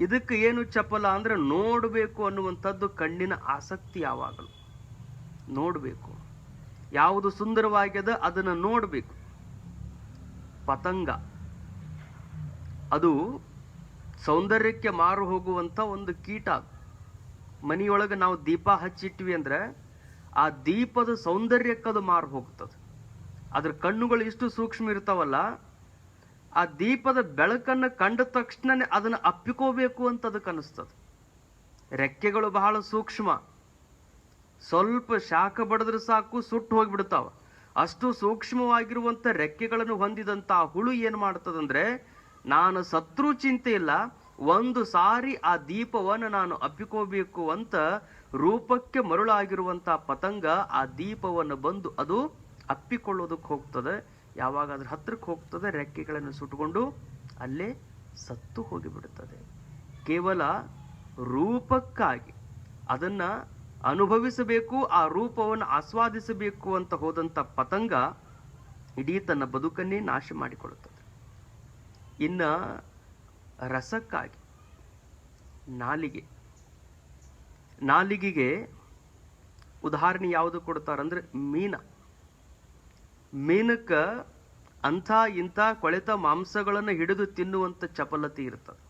ಇದಕ್ಕೆ ಏನು ಚಪಲ ಅಂದ್ರೆ, ನೋಡಬೇಕು ಅನ್ನುವಂಥದ್ದು ಕಣ್ಣಿನ ಆಸಕ್ತಿ. ಯಾವಾಗಲೂ ನೋಡಬೇಕು, ಯಾವುದು ಸುಂದರವಾಗ್ಯದ ಅದನ್ನು ನೋಡಬೇಕು. ಪತಂಗ ಅದು ಸೌಂದರ್ಯಕ್ಕೆ ಮಾರು ಹೋಗುವಂತ ಒಂದು ಕೀಟ. ಮನೆಯೊಳಗೆ ನಾವು ದೀಪ ಹಚ್ಚಿಟ್ವಿ ಅಂದ್ರೆ ಆ ದೀಪದ ಸೌಂದರ್ಯಕ್ಕೆ ಅದು ಮಾರು ಹೋಗ್ತದೆ. ಅದ್ರ ಕಣ್ಣುಗಳು ಇಷ್ಟು ಸೂಕ್ಷ್ಮ ಇರ್ತಾವಲ್ಲ, ಆ ದೀಪದ ಬೆಳಕನ್ನು ಕಂಡ ತಕ್ಷಣನೇ ಅದನ್ನು ಅಪ್ಪಿಕೋಬೇಕು ಅಂತ ಅದಕ್ಕೆ ಅನಿಸ್ತದೆ. ರೆಕ್ಕೆಗಳು ಬಹಳ ಸೂಕ್ಷ್ಮ, ಸ್ವಲ್ಪ ಶಾಖ ಬಡಿದ್ರೆ ಸಾಕು ಸುಟ್ಟು ಹೋಗ್ಬಿಡ್ತಾವ. ಅಷ್ಟು ಸೂಕ್ಷ್ಮವಾಗಿರುವಂತ ರೆಕ್ಕೆಗಳನ್ನು ಹೊಂದಿದಂತ ಹುಳು ಏನ್ ಮಾಡ್ತದಂದ್ರೆ, ನಾನು ಸತ್ರು ಚಿಂತೆ ಇಲ್ಲ, ಒಂದು ಸಾರಿ ಆ ದೀಪವನ್ನು ನಾನು ಅಪ್ಪಿಕೋಬೇಕು ಅಂತ ರೂಪಕ್ಕೆ ಮರುಳಾಗಿರುವಂತ ಪತಂಗ ಆ ದೀಪವನ್ನು ಬಂದು ಅದು ಅಪ್ಪಿಕೊಳ್ಳೋದಕ್ಕೆ ಹೋಗ್ತದೆ. ಯಾವಾಗ ಅದ್ರ ಹತ್ರಕ್ಕೆ ಹೋಗ್ತದೆ, ರೆಕ್ಕೆಗಳನ್ನು ಸುಟ್ಟುಕೊಂಡು ಅಲ್ಲೇ ಸತ್ತು ಹೋಗಿಬಿಡುತ್ತದೆ. ಕೇವಲ ರೂಪಕ್ಕಾಗಿ ಅದನ್ನ ಅನುಭವಿಸಬೇಕು, ಆ ರೂಪವನ್ನು ಆಸ್ವಾದಿಸಬೇಕು ಅಂತ ಹೋದಂತ ಪತಂಗ ಇಡೀ ತನ್ನ ಬದುಕನ್ನೇ ನಾಶ ಮಾಡಿಕೊಳ್ಳುತ್ತದೆ. ಇನ್ನ ರಸಕ್ಕಾಗಿ ನಾಲಿಗೆಗೆ ಉದಾಹರಣೆ ಯಾವುದು ಕೊಡ್ತಾರಂದ್ರೆ ಮೀನಕ್ಕ ಅಂಥ ಇಂಥ ಕೊಳೆತ ಮಾಂಸಗಳನ್ನು ಹಿಡಿದು ತಿನ್ನುವಂತ ಚಪಲತೆ ಇರ್ತದೆ.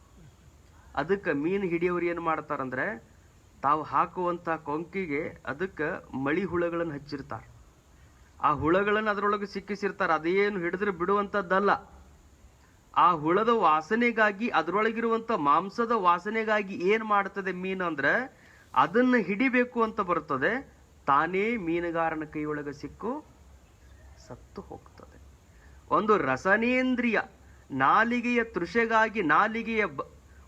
ಅದಕ್ಕೆ ಮೀನು ಹಿಡಿಯೋರು ಏನು ಮಾಡ್ತಾರಂದ್ರೆ, ತಾವು ಹಾಕುವಂತ ಕೊಂಕಿಗೆ ಅದಕ್ಕೆ ಮಳಿ ಹುಳಗಳನ್ನು ಹಚ್ಚಿರ್ತಾರೆ. ಆ ಹುಳಗಳನ್ನು ಅದರೊಳಗೆ ಸಿಕ್ಕಿಸಿರ್ತಾರೆ. ಅದೇನು ಹಿಡಿದ್ರೆ ಬಿಡುವಂಥದ್ದಲ್ಲ. ಆ ಹುಳದ ವಾಸನೆಗಾಗಿ, ಅದರೊಳಗಿರುವಂತ ಮಾಂಸದ ವಾಸನೆಗಾಗಿ ಏನ್ ಮಾಡ್ತದೆ ಮೀನು ಅಂದ್ರೆ, ಅದನ್ನ ಹಿಡಿಬೇಕು ಅಂತ ಬರ್ತದೆ, ತಾನೇ ಮೀನುಗಾರನ ಕೈಯೊಳಗೆ ಸಿಕ್ಕು ಸತ್ತು ಹೋಗ್ತದೆ. ಒಂದು ರಸನೇಂದ್ರಿಯ, ನಾಲಿಗೆಯ ತೃಷೆಗಾಗಿ, ನಾಲಿಗೆಯ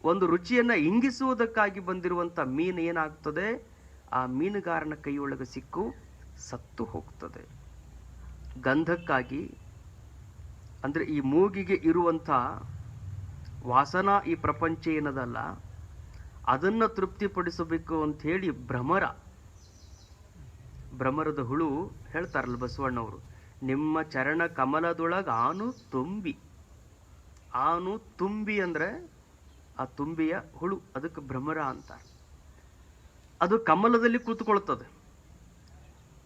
ಒಂದು ರುಚಿಯನ್ನ ಇಂಗಿಸುವುದಕ್ಕಾಗಿ ಬಂದಿರುವಂತ ಮೀನು ಏನಾಗ್ತದೆ, ಆ ಮೀನುಗಾರನ ಕೈಯೊಳಗೆ ಸಿಕ್ಕು ಸತ್ತು ಹೋಗ್ತದೆ. ಗಂಧಕ್ಕಾಗಿ ಅಂದ್ರೆ ಈ ಮೂಗಿಗೆ ಇರುವಂತ ವಾಸನಾ ಈ ಪ್ರಪಂಚ ಏನದಲ್ಲ, ಅದನ್ನ ತೃಪ್ತಿಪಡಿಸಬೇಕು ಅಂತ ಹೇಳಿ ಭ್ರಮರದ ಹುಳು ಹೇಳ್ತಾರಲ್ಲ ಬಸವಣ್ಣವರು, ನಿಮ್ಮ ಚರಣ ಕಮಲದೊಳಗ ಆನು ತುಂಬಿ ಅಂದ್ರೆ ಆ ತುಂಬಿಯ ಹುಳು, ಅದಕ್ಕೆ ಭ್ರಮರ ಅಂತಾರೆ. ಅದು ಕಮಲದಲ್ಲಿ ಕೂತ್ಕೊಳ್ತದೆ.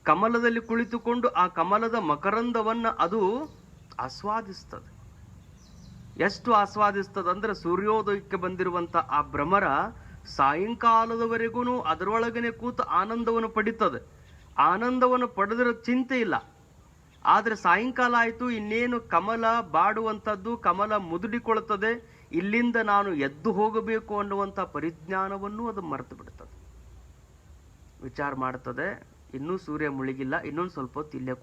ಕಮಲದಲ್ಲಿ ಕುಳಿತುಕೊಂಡು ಆ ಕಮಲದ ಮಕರಂದವನ್ನ ಅದು ಆಸ್ವಾದಿಸ್ತದೆ. ಎಷ್ಟು ಆಸ್ವಾದಿಸ್ತದೆ ಅಂದ್ರೆ, ಸೂರ್ಯೋದಯಕ್ಕೆ ಬಂದಿರುವಂತ ಆ ಭ್ರಮರ ಸಾಯಂಕಾಲದವರೆಗೂ ಅದರೊಳಗನೆ ಕೂತು ಆನಂದವನ್ನು ಪಡಿತದೆ. ಆನಂದವನ್ನು ಪಡೆದಿರೋ ಚಿಂತೆ ಇಲ್ಲ. ಆದ್ರೆ ಸಾಯಂಕಾಲ ಆಯ್ತು, ಇನ್ನೇನು ಕಮಲ ಬಾಡುವಂಥದ್ದು, ಕಮಲ ಮುದುಡಿಕೊಳ್ತದೆ, ಇಲ್ಲಿಂದ ನಾನು ಎದ್ದು ಹೋಗಬೇಕು ಅನ್ನುವಂಥ ಪರಿಜ್ಞಾನವನ್ನು ಅದು ಮರೆತು ಬಿಡ್ತದೆ. ವಿಚಾರ ಮಾಡ್ತದೆ, ಇನ್ನೂ ಸೂರ್ಯ ಮುಳುಗಿಲ್ಲ, ಇನ್ನೊಂದು ಸ್ವಲ್ಪ ಹೊತ್ತು ಇಲ್ಲೇ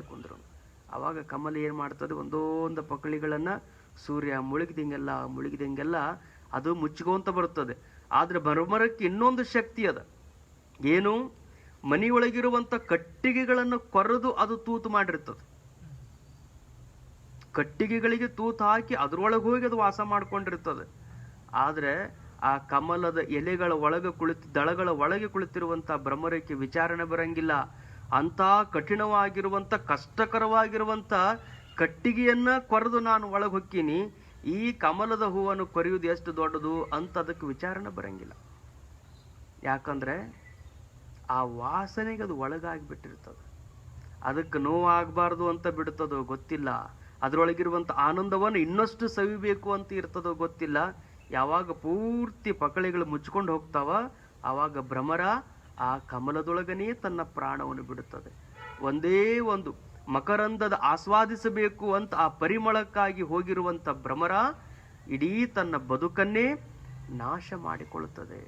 ಕುಂದ್ರು. ಅವಾಗ ಕಮಲ ಏನ್ ಮಾಡ್ತದೆ, ಒಂದೊಂದು ಪಕಳಿಗಳನ್ನ ಸೂರ್ಯ ಮುಳುಗಿದಂಗೆಲ್ಲ ಅದು ಮುಚ್ಚಿಕೊಂತ ಬರ್ತದೆ. ಆದ್ರೆ ಭ್ರಮರಕ್ಕೆ ಇನ್ನೊಂದು ಶಕ್ತಿ ಅದ. ಏನು, ಮನೆಯೊಳಗಿರುವಂತ ಕಟ್ಟಿಗೆಗಳನ್ನು ಕೊರೆದು ಅದು ತೂತು ಮಾಡಿರ್ತದೆ. ಕಟ್ಟಿಗೆಗಳಿಗೆ ತೂತು ಹಾಕಿ ಅದರೊಳಗೆ ಹೋಗಿ ಅದು ವಾಸ ಮಾಡ್ಕೊಂಡಿರ್ತದೆ. ಆದ್ರೆ ಆ ಕಮಲದ ಎಲೆಗಳ ಒಳಗೆ ದಳಗಳ ಒಳಗೆ ಕುಳಿತಿರುವಂತ ಭ್ರಮರಕ್ಕೆ ವಿಚಾರಣೆ ಬರಂಗಿಲ್ಲ. ಅಂತ ಕಠಿಣವಾಗಿರುವಂತ ಕಷ್ಟಕರವಾಗಿರುವಂತ ಕಟ್ಟಿಗೆಯನ್ನ ಕೊರೆದು ನಾನು ಒಳಗೆ ಹೊಕ್ಕೀನಿ, ಈ ಕಮಲದ ಹೂವನ್ನು ಕೊರೆಯುವುದು ಎಷ್ಟು ದೊಡ್ಡದು ಅಂತ ಅದಕ್ಕೆ ವಿಚಾರಣೆ ಬರಂಗಿಲ್ಲ. ಯಾಕಂದ್ರೆ ಆ ವಾಸನೆಗೆ ಅದು ಒಳಗಾಗಿಬಿಟ್ಟಿರ್ತದೆ. ಅದಕ್ಕೆ ನೋವಾಗಬಾರ್ದು ಅಂತ ಬಿಡ್ತದೋ ಗೊತ್ತಿಲ್ಲ, ಅದರೊಳಗಿರುವಂಥ ಆನಂದವನ್ನು ಇನ್ನಷ್ಟು ಸವಿಬೇಕು ಅಂತ ಇರ್ತದೋ ಗೊತ್ತಿಲ್ಲ. ಯಾವಾಗ ಪೂರ್ತಿ ಪಕಳೆಗಳು ಮುಚ್ಕೊಂಡು ಹೋಗ್ತಾವ ಆವಾಗ ಭ್ರಮರ ಆ ಕಮಲದೊಳಗನೇ ತನ್ನ ಪ್ರಾಣವನ್ನು ಬಿಡುತ್ತದೆ. ಒಂದೇ ಒಂದು ಮಕರಂದದ ಆಸ್ವಾದಿಸಬೇಕು ಅಂತ ಆ ಪರಿಮಳಕ್ಕಾಗಿ ಹೋಗಿರುವಂಥ ಭ್ರಮರ ಇಡೀ ತನ್ನ ಬದುಕನ್ನೇ ನಾಶ ಮಾಡಿಕೊಳ್ಳುತ್ತದೆ.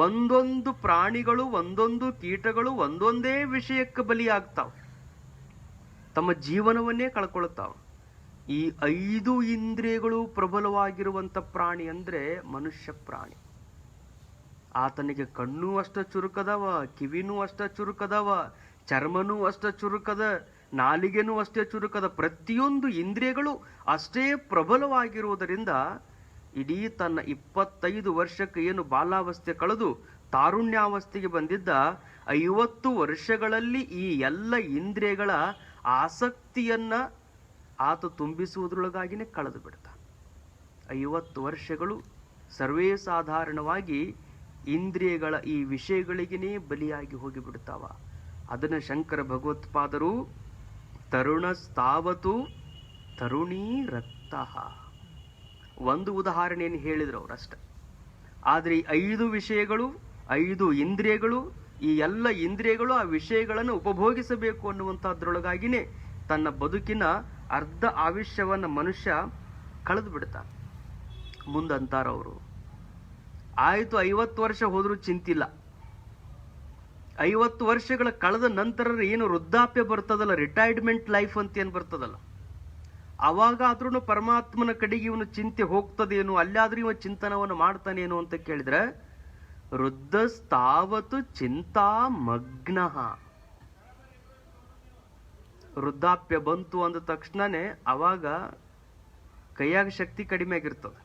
ಒಂದೊಂದು ಪ್ರಾಣಿಗಳು, ಒಂದೊಂದು ಕೀಟಗಳು ಒಂದೊಂದೇ ವಿಷಯಕ್ಕೆ ಬಲಿಯಾಗ್ತಾವ, ತಮ್ಮ ಜೀವನವನ್ನೇ ಕಳ್ಕೊಳ್ತಾವ. ಈ 5 ಇಂದ್ರಿಯಗಳು ಪ್ರಬಲವಾಗಿರುವಂಥ ಪ್ರಾಣಿ ಅಂದ್ರೆ ಮನುಷ್ಯ ಪ್ರಾಣಿ. ಆತನಿಗೆ ಕಣ್ಣು ಅಷ್ಟ ಚುರುಕದವ, ಕಿವಿನೂ ಅಷ್ಟ ಚುರುಕದವ, ಚರ್ಮನೂ ಅಷ್ಟ ಚುರುಕದ, ನಾಲಿಗೆನೂ ಅಷ್ಟೇ ಚುರುಕದ. ಪ್ರತಿಯೊಂದು ಇಂದ್ರಿಯಗಳು ಅಷ್ಟೇ ಪ್ರಬಲವಾಗಿರುವುದರಿಂದ ಇಡೀ ತನ್ನ 25 ವರ್ಷಕ್ಕೆ ಏನು ಬಾಲಾವಸ್ಥೆ ಕಳೆದು ತಾರುಣ್ಯಾವಸ್ಥೆಗೆ ಬಂದಿದ್ದ 50 ವರ್ಷಗಳಲ್ಲಿ ಈ ಎಲ್ಲ ಇಂದ್ರಿಯಗಳ ಆಸಕ್ತಿಯನ್ನ ಆತ ತುಂಬಿಸುವುದರೊಳಗಾಗಿನೇ ಕಳೆದು ಬಿಡ್ತ. 50 ವರ್ಷಗಳು ಸರ್ವೇ ಸಾಧಾರಣವಾಗಿ ಇಂದ್ರಿಯಗಳ ಈ ವಿಷಯಗಳಿಗೇ ಬಲಿಯಾಗಿ ಹೋಗಿಬಿಡ್ತಾವ. ಅದನ್ನು ಶಂಕರ ಭಗವತ್ಪಾದರು ತರುಣಸ್ತಾವತು ತರುಣೀ ರಕ್ತಃ ಒಂದು ಉದಾಹರಣೆಯನ್ನು ಹೇಳಿದ್ರು ಅವರಷ್ಟೆ. ಆದರೆ ಈ 5 ವಿಷಯಗಳು, 5 ಇಂದ್ರಿಯಗಳು, ಈ ಎಲ್ಲ ಇಂದ್ರಿಯಗಳು ಆ ವಿಷಯಗಳನ್ನು ಉಪಭೋಗಿಸಬೇಕು ಅನ್ನುವಂಥದ್ರೊಳಗಾಗಿನೇ ತನ್ನ ಬದುಕಿನ ಅರ್ಧ ಆಯುಷ್ಯವನ್ನು ಮನುಷ್ಯ ಕಳೆದು ಬಿಡ್ತಾನೆ. ಮುಂದಂತಾರವರು, ಆಯಿತು 50 ವರ್ಷ ಹೋದ್ರೂ ಚಿಂತಿಲ್ಲ, 50 ವರ್ಷಗಳ ಕಳೆದ ನಂತರ ಏನು ವೃದ್ಧಾಪ್ಯ ಬರ್ತದಲ್ಲ, ರಿಟೈರ್ಮೆಂಟ್ ಲೈಫ್ ಅಂತ ಏನು ಬರ್ತದಲ್ಲ, ಅವಾಗಾದ್ರೂ ಪರಮಾತ್ಮನ ಕಡೆಗೆ ಇವನು ಚಿಂತೆ ಹೋಗ್ತದೇನು, ಅಲ್ಲಾದ್ರೂ ಇವ ಚಿಂತನವನ್ನು ಮಾಡ್ತಾನೇನು ಅಂತ ಕೇಳಿದ್ರೆ, ವೃದ್ಧಸ್ತಾವತ್ತು ಚಿಂತಾ ಮಗ್ನಃ. ವೃದ್ಧಾಪ್ಯ ಬಂತು ಅಂದ ತಕ್ಷಣನೇ ಅವಾಗ ಕೈಯಾಗ ಶಕ್ತಿ ಕಡಿಮೆ ಆಗಿರ್ತದೆ,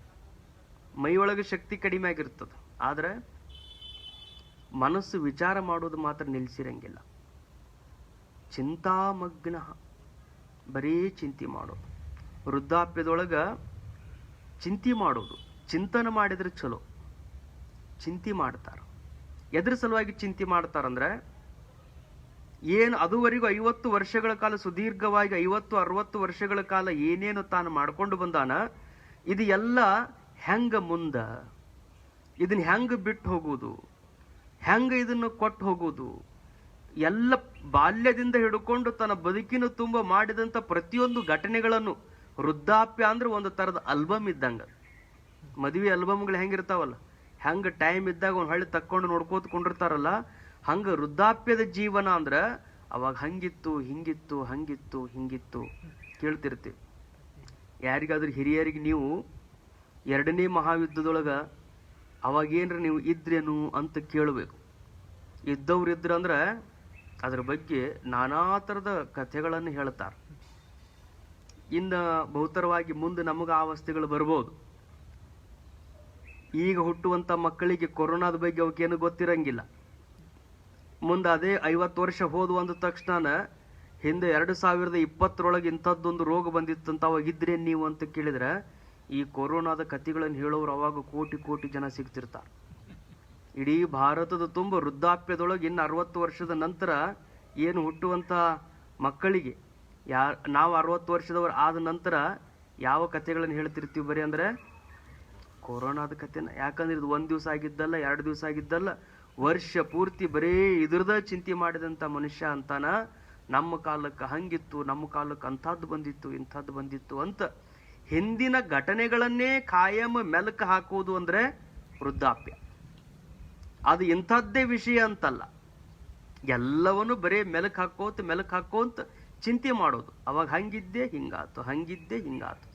ಮೈಯೊಳಗೆ ಶಕ್ತಿ ಕಡಿಮೆ ಆಗಿರ್ತದೆ, ಆದ್ರೆ ಮನಸ್ಸು ವಿಚಾರ ಮಾಡೋದು ಮಾತ್ರ ನಿಲ್ಸಿರಂಗಿಲ್ಲ. ಚಿಂತಾಮಗ್ನ, ಬರೀ ಚಿಂತೆ ಮಾಡೋದು. ವೃದ್ಧಾಪ್ಯದೊಳಗ ಚಿಂತೆ ಮಾಡೋದು, ಚಿಂತನೆ ಮಾಡಿದ್ರೆ ಚಲೋ. ಚಿಂತೆ ಮಾಡ್ತಾರ, ಎದ್ರ ಸಲುವಾಗಿ ಚಿಂತೆ ಮಾಡ್ತಾರಂದ್ರೆ, ಏನು ಅದುವರೆಗೂ 50 ವರ್ಷಗಳ ಕಾಲ ಸುದೀರ್ಘವಾಗಿ 50-60 ವರ್ಷಗಳ ಕಾಲ ಏನೇನು ತಾನು ಮಾಡ್ಕೊಂಡು ಬಂದಾನ, ಇದು ಎಲ್ಲ ಹೆಂಗ ಮುಂದ, ಇದನ್ನ ಹೆಂಗ ಬಿಟ್ಟು ಹೋಗುವುದು, ಹೆಂಗ ಇದನ್ನು ಕೊಟ್ಟು ಹೋಗುವುದು, ಎಲ್ಲ ಬಾಲ್ಯದಿಂದ ಹಿಡ್ಕೊಂಡು ತನ್ನ ಬದುಕಿನ ತುಂಬ ಮಾಡಿದಂಥ ಪ್ರತಿಯೊಂದು ಘಟನೆಗಳನ್ನು, ವೃದ್ಧಾಪ್ಯ ಅಂದ್ರೆ ಒಂದು ಥರದ ಆಲ್ಬಮ್ ಇದ್ದಂಗ. ಮದುವೆ ಆಲ್ಬಮ್ಗಳು ಹೆಂಗಿರ್ತಾವಲ್ಲ, ಹೆಂಗ ಟೈಮ್ ಇದ್ದಾಗ ಒಂದು ಹಳ್ಳಿ ತಕ್ಕೊಂಡು ನೋಡ್ಕೋತ್ಕೊಂಡಿರ್ತಾರಲ್ಲ, ಹಂಗ ವೃದ್ಧಾಪ್ಯದ ಜೀವನ ಅಂದ್ರೆ ಅವಾಗ ಹಂಗಿತ್ತು, ಹಿಂಗಿತ್ತು, ಹಂಗಿತ್ತು, ಹಿಂಗಿತ್ತು ಕೇಳ್ತಿರ್ತೀವಿ. ಯಾರಿಗಾದ್ರೂ ಹಿರಿಯರಿಗೆ ನೀವು 2ನೇ ಮಹಾಯುದ್ಧದೊಳಗ ಅವಾಗೇನ್ರ ನೀವು ಇದ್ರೇನು ಅಂತ ಕೇಳಬೇಕು. ಇದ್ದವ್ರು ಇದ್ರಂದ್ರೆ ಅದ್ರ ಬಗ್ಗೆ ನಾನಾ ಥರದ ಕಥೆಗಳನ್ನು ಹೇಳ್ತಾರೆ. ಇನ್ನು ಬಹುತರವಾಗಿ ಮುಂದೆ ನಮಗೆ ಆ ಅವಸ್ಥೆಗಳು ಬರ್ಬೋದು. ಈಗ ಹುಟ್ಟುವಂಥ ಮಕ್ಕಳಿಗೆ ಕೊರೋನಾದ ಬಗ್ಗೆ ಅವಕ್ಕೇನು ಗೊತ್ತಿರಂಗಿಲ್ಲ. ಮುಂದೆ ಅದೇ 50 ವರ್ಷ ಹೋದು ಅಂದ ತಕ್ಷಣ ಹಿಂದೆ 2020 ಇಂಥದ್ದೊಂದು ರೋಗ ಬಂದಿತ್ತಂತ ಅವಾಗ ಇದ್ರೆ ನೀವು ಅಂತ ಕೇಳಿದ್ರೆ, ಈ ಕೊರೋನಾದ ಕಥೆಗಳನ್ನು ಹೇಳೋರು ಅವಾಗ ಕೋಟಿ ಕೋಟಿ ಜನ ಸಿಗ್ತಿರ್ತಾರೆ. ಇಡೀ ಭಾರತದ ತುಂಬ ವೃದ್ಧಾಪ್ಯದೊಳಗೆ ಇನ್ನು 60 ವರ್ಷದ ನಂತರ ಏನು ಹುಟ್ಟುವಂಥ ಮಕ್ಕಳಿಗೆ ನಾವು 60 ವರ್ಷದವರು ಆದ ನಂತರ ಯಾವ ಕಥೆಗಳನ್ನು ಹೇಳ್ತಿರ್ತೀವಿ ಬರೀ ಅಂದರೆ ಕೊರೋನಾದ ಕಥೆನ. ಯಾಕಂದ್ರೆ ಇದು 1 ದಿವಸ ಆಗಿದ್ದಲ್ಲ, 2 ದಿವಸ ಆಗಿದ್ದಲ್ಲ, ವರ್ಷ ಪೂರ್ತಿ ಬರೀ ಇದ್ರದ ಚಿಂತೆ ಮಾಡಿದಂಥ ಮನುಷ್ಯ ಅಂತಾನ ನಮ್ಮ ಕಾಲಕ್ಕೆ ಹಂಗಿತ್ತು, ನಮ್ಮ ಕಾಲಕ್ಕೆ ಅಂಥದ್ದು ಬಂದಿತ್ತು, ಇಂಥದ್ದು ಬಂದಿತ್ತು ಅಂತ ಹಿಂದಿನ ಘಟನೆಗಳನ್ನೇ ಕಾಯಂ ಮೆಲುಕು ಹಾಕುವುದು ಅಂದ್ರೆ ವೃದ್ಧಾಪ್ಯ. ಅದು ಇಂಥದ್ದೇ ವಿಷಯ ಅಂತಲ್ಲ, ಎಲ್ಲವನ್ನು ಬರೀ ಮೆಲುಕು ಹಾಕೋಂತ ಚಿಂತೆ ಮಾಡೋದು. ಅವಾಗ ಹಂಗಿದ್ದೆ ಹಿಂಗಾತು, ಹಂಗಿದ್ದೆ ಹಿಂಗಾತು.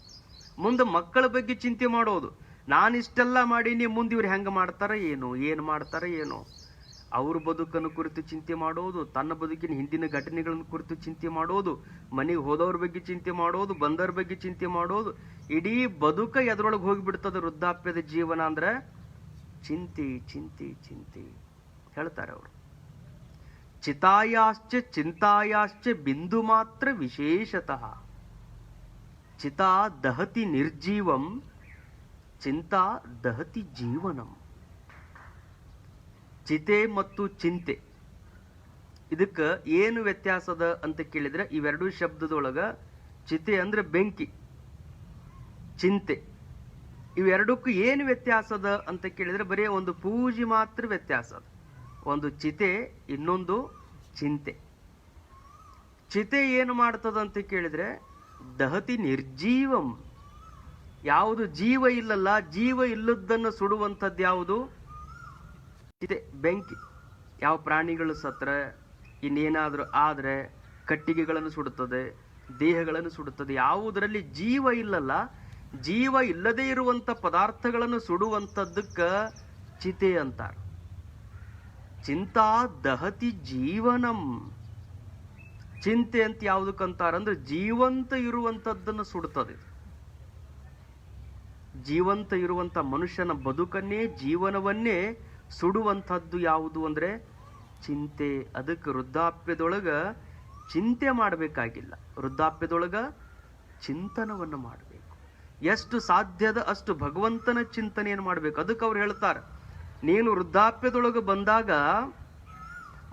ಮುಂದೆ ಮಕ್ಕಳ ಬಗ್ಗೆ ಚಿಂತೆ ಮಾಡೋದು, ನಾನಿಷ್ಟೆಲ್ಲ ಮಾಡೀನಿ, ಮುಂದೆ ಇವ್ರು ಹೆಂಗೆ ಮಾಡ್ತಾರ ಏನು, ಏನು ಮಾಡ್ತಾರ ಏನೋ. ಅವ್ರ ಬದುಕನ್ನು ಕುರಿತು ಚಿಂತೆ ಮಾಡೋದು, ತನ್ನ ಬದುಕಿನ ಹಿಂದಿನ ಘಟನೆಗಳನ್ನು ಕುರಿತು ಚಿಂತೆ ಮಾಡೋದು, ಮನೆಗೆ ಹೋದವ್ರ ಬಗ್ಗೆ ಚಿಂತೆ ಮಾಡೋದು, ಬಂದವ್ರ ಬಗ್ಗೆ ಚಿಂತೆ ಮಾಡೋದು. ಇಡೀ ಬದುಕ ಎದ್ರೊಳಗೆ ಹೋಗಿಬಿಡ್ತದೆ ವೃದ್ಧಾಪ್ಯದ ಜೀವನ ಅಂದ್ರೆ ಚಿಂತೆ ಚಿಂತೆ ಚಿಂತೆ ಹೇಳ್ತಾರೆ ಅವರು. ಚಿಂತಾಯಾಶ್ಚ ಬಿಂದು ಮಾತ್ರ ವಿಶೇಷತಃ ಚಿತಾ ದಹತಿ ನಿರ್ಜೀವಂ ಚಿಂತಾ ದಹತಿ ಜೀವನಂ. ಚಿತೆ ಮತ್ತು ಚಿಂತೆ ಇದಕ್ಕ ಏನು ವ್ಯತ್ಯಾಸದ ಅಂತ ಕೇಳಿದ್ರೆ ಇವೆರಡೂ ಶಬ್ದದೊಳಗ ಚಿತೆ ಅಂದ್ರೆ ಬೆಂಕಿ, ಚಿಂತೆ, ಇವೆರಡಕ್ಕೂ ಏನು ವ್ಯತ್ಯಾಸದ ಅಂತ ಕೇಳಿದ್ರೆ ಬರೀ ಒಂದು ಪೂಜೆ ಮಾತ್ರ ವ್ಯತ್ಯಾಸ. ಒಂದು ಚಿತೆ, ಇನ್ನೊಂದು ಚಿಂತೆ. ಚಿತೆ ಏನು ಮಾಡ್ತದ ಅಂತ ಕೇಳಿದ್ರೆ ದಹತಿ ನಿರ್ಜೀವಂ, ಯಾವುದು ಜೀವ ಇಲ್ಲಲ್ಲ, ಜೀವ ಇಲ್ಲದನ್ನು ಸುಡುವಂಥದ್ದು ಯಾವುದು? ಚಿತೆ, ಬೆಂಕಿ. ಯಾವ ಪ್ರಾಣಿಗಳು ಸತ್ರ, ಇನ್ನೇನಾದ್ರೂ ಆದ್ರೆ ಕಟ್ಟಿಗೆಗಳನ್ನು ಸುಡುತ್ತದೆ, ದೇಹಗಳನ್ನು ಸುಡುತ್ತದೆ. ಯಾವುದರಲ್ಲಿ ಜೀವ ಇಲ್ಲಲ್ಲ, ಜೀವ ಇಲ್ಲದೆ ಇರುವಂತ ಪದಾರ್ಥಗಳನ್ನು ಸುಡುವಂಥದ್ದಕ್ಕ ಚಿತೆ ಅಂತಾರೆ. ಚಿಂತಾ ದಹತಿ ಜೀವನಂ. ಚಿಂತೆ ಅಂತ ಯಾವುದಕ್ಕಂತಾರಂದ್ರೆ ಜೀವಂತ ಇರುವಂತದ್ದನ್ನು ಸುಡುತ್ತದೆ. ಜೀವಂತ ಇರುವಂತ ಮನುಷ್ಯನ ಬದುಕನ್ನೇ, ಜೀವನವನ್ನೇ ಸುಡುವಂಥದ್ದು ಯಾವುದು ಅಂದ್ರೆ ಚಿಂತೆ. ಅದಕ್ಕೆ ವೃದ್ಧಾಪ್ಯದೊಳಗ ಚಿಂತೆ ಮಾಡಬೇಕಾಗಿಲ್ಲ, ವೃದ್ಧಾಪ್ಯದೊಳಗ ಚಿಂತನವನ್ನು ಮಾಡಬೇಕು. ಎಷ್ಟು ಸಾಧ್ಯದ ಅಷ್ಟು ಭಗವಂತನ ಚಿಂತನೆಯನ್ನು ಮಾಡಬೇಕು. ಅದಕ್ಕೆ ಅವ್ರು ಹೇಳ್ತಾರೆ, ನೀನು ವೃದ್ಧಾಪ್ಯದೊಳಗೆ ಬಂದಾಗ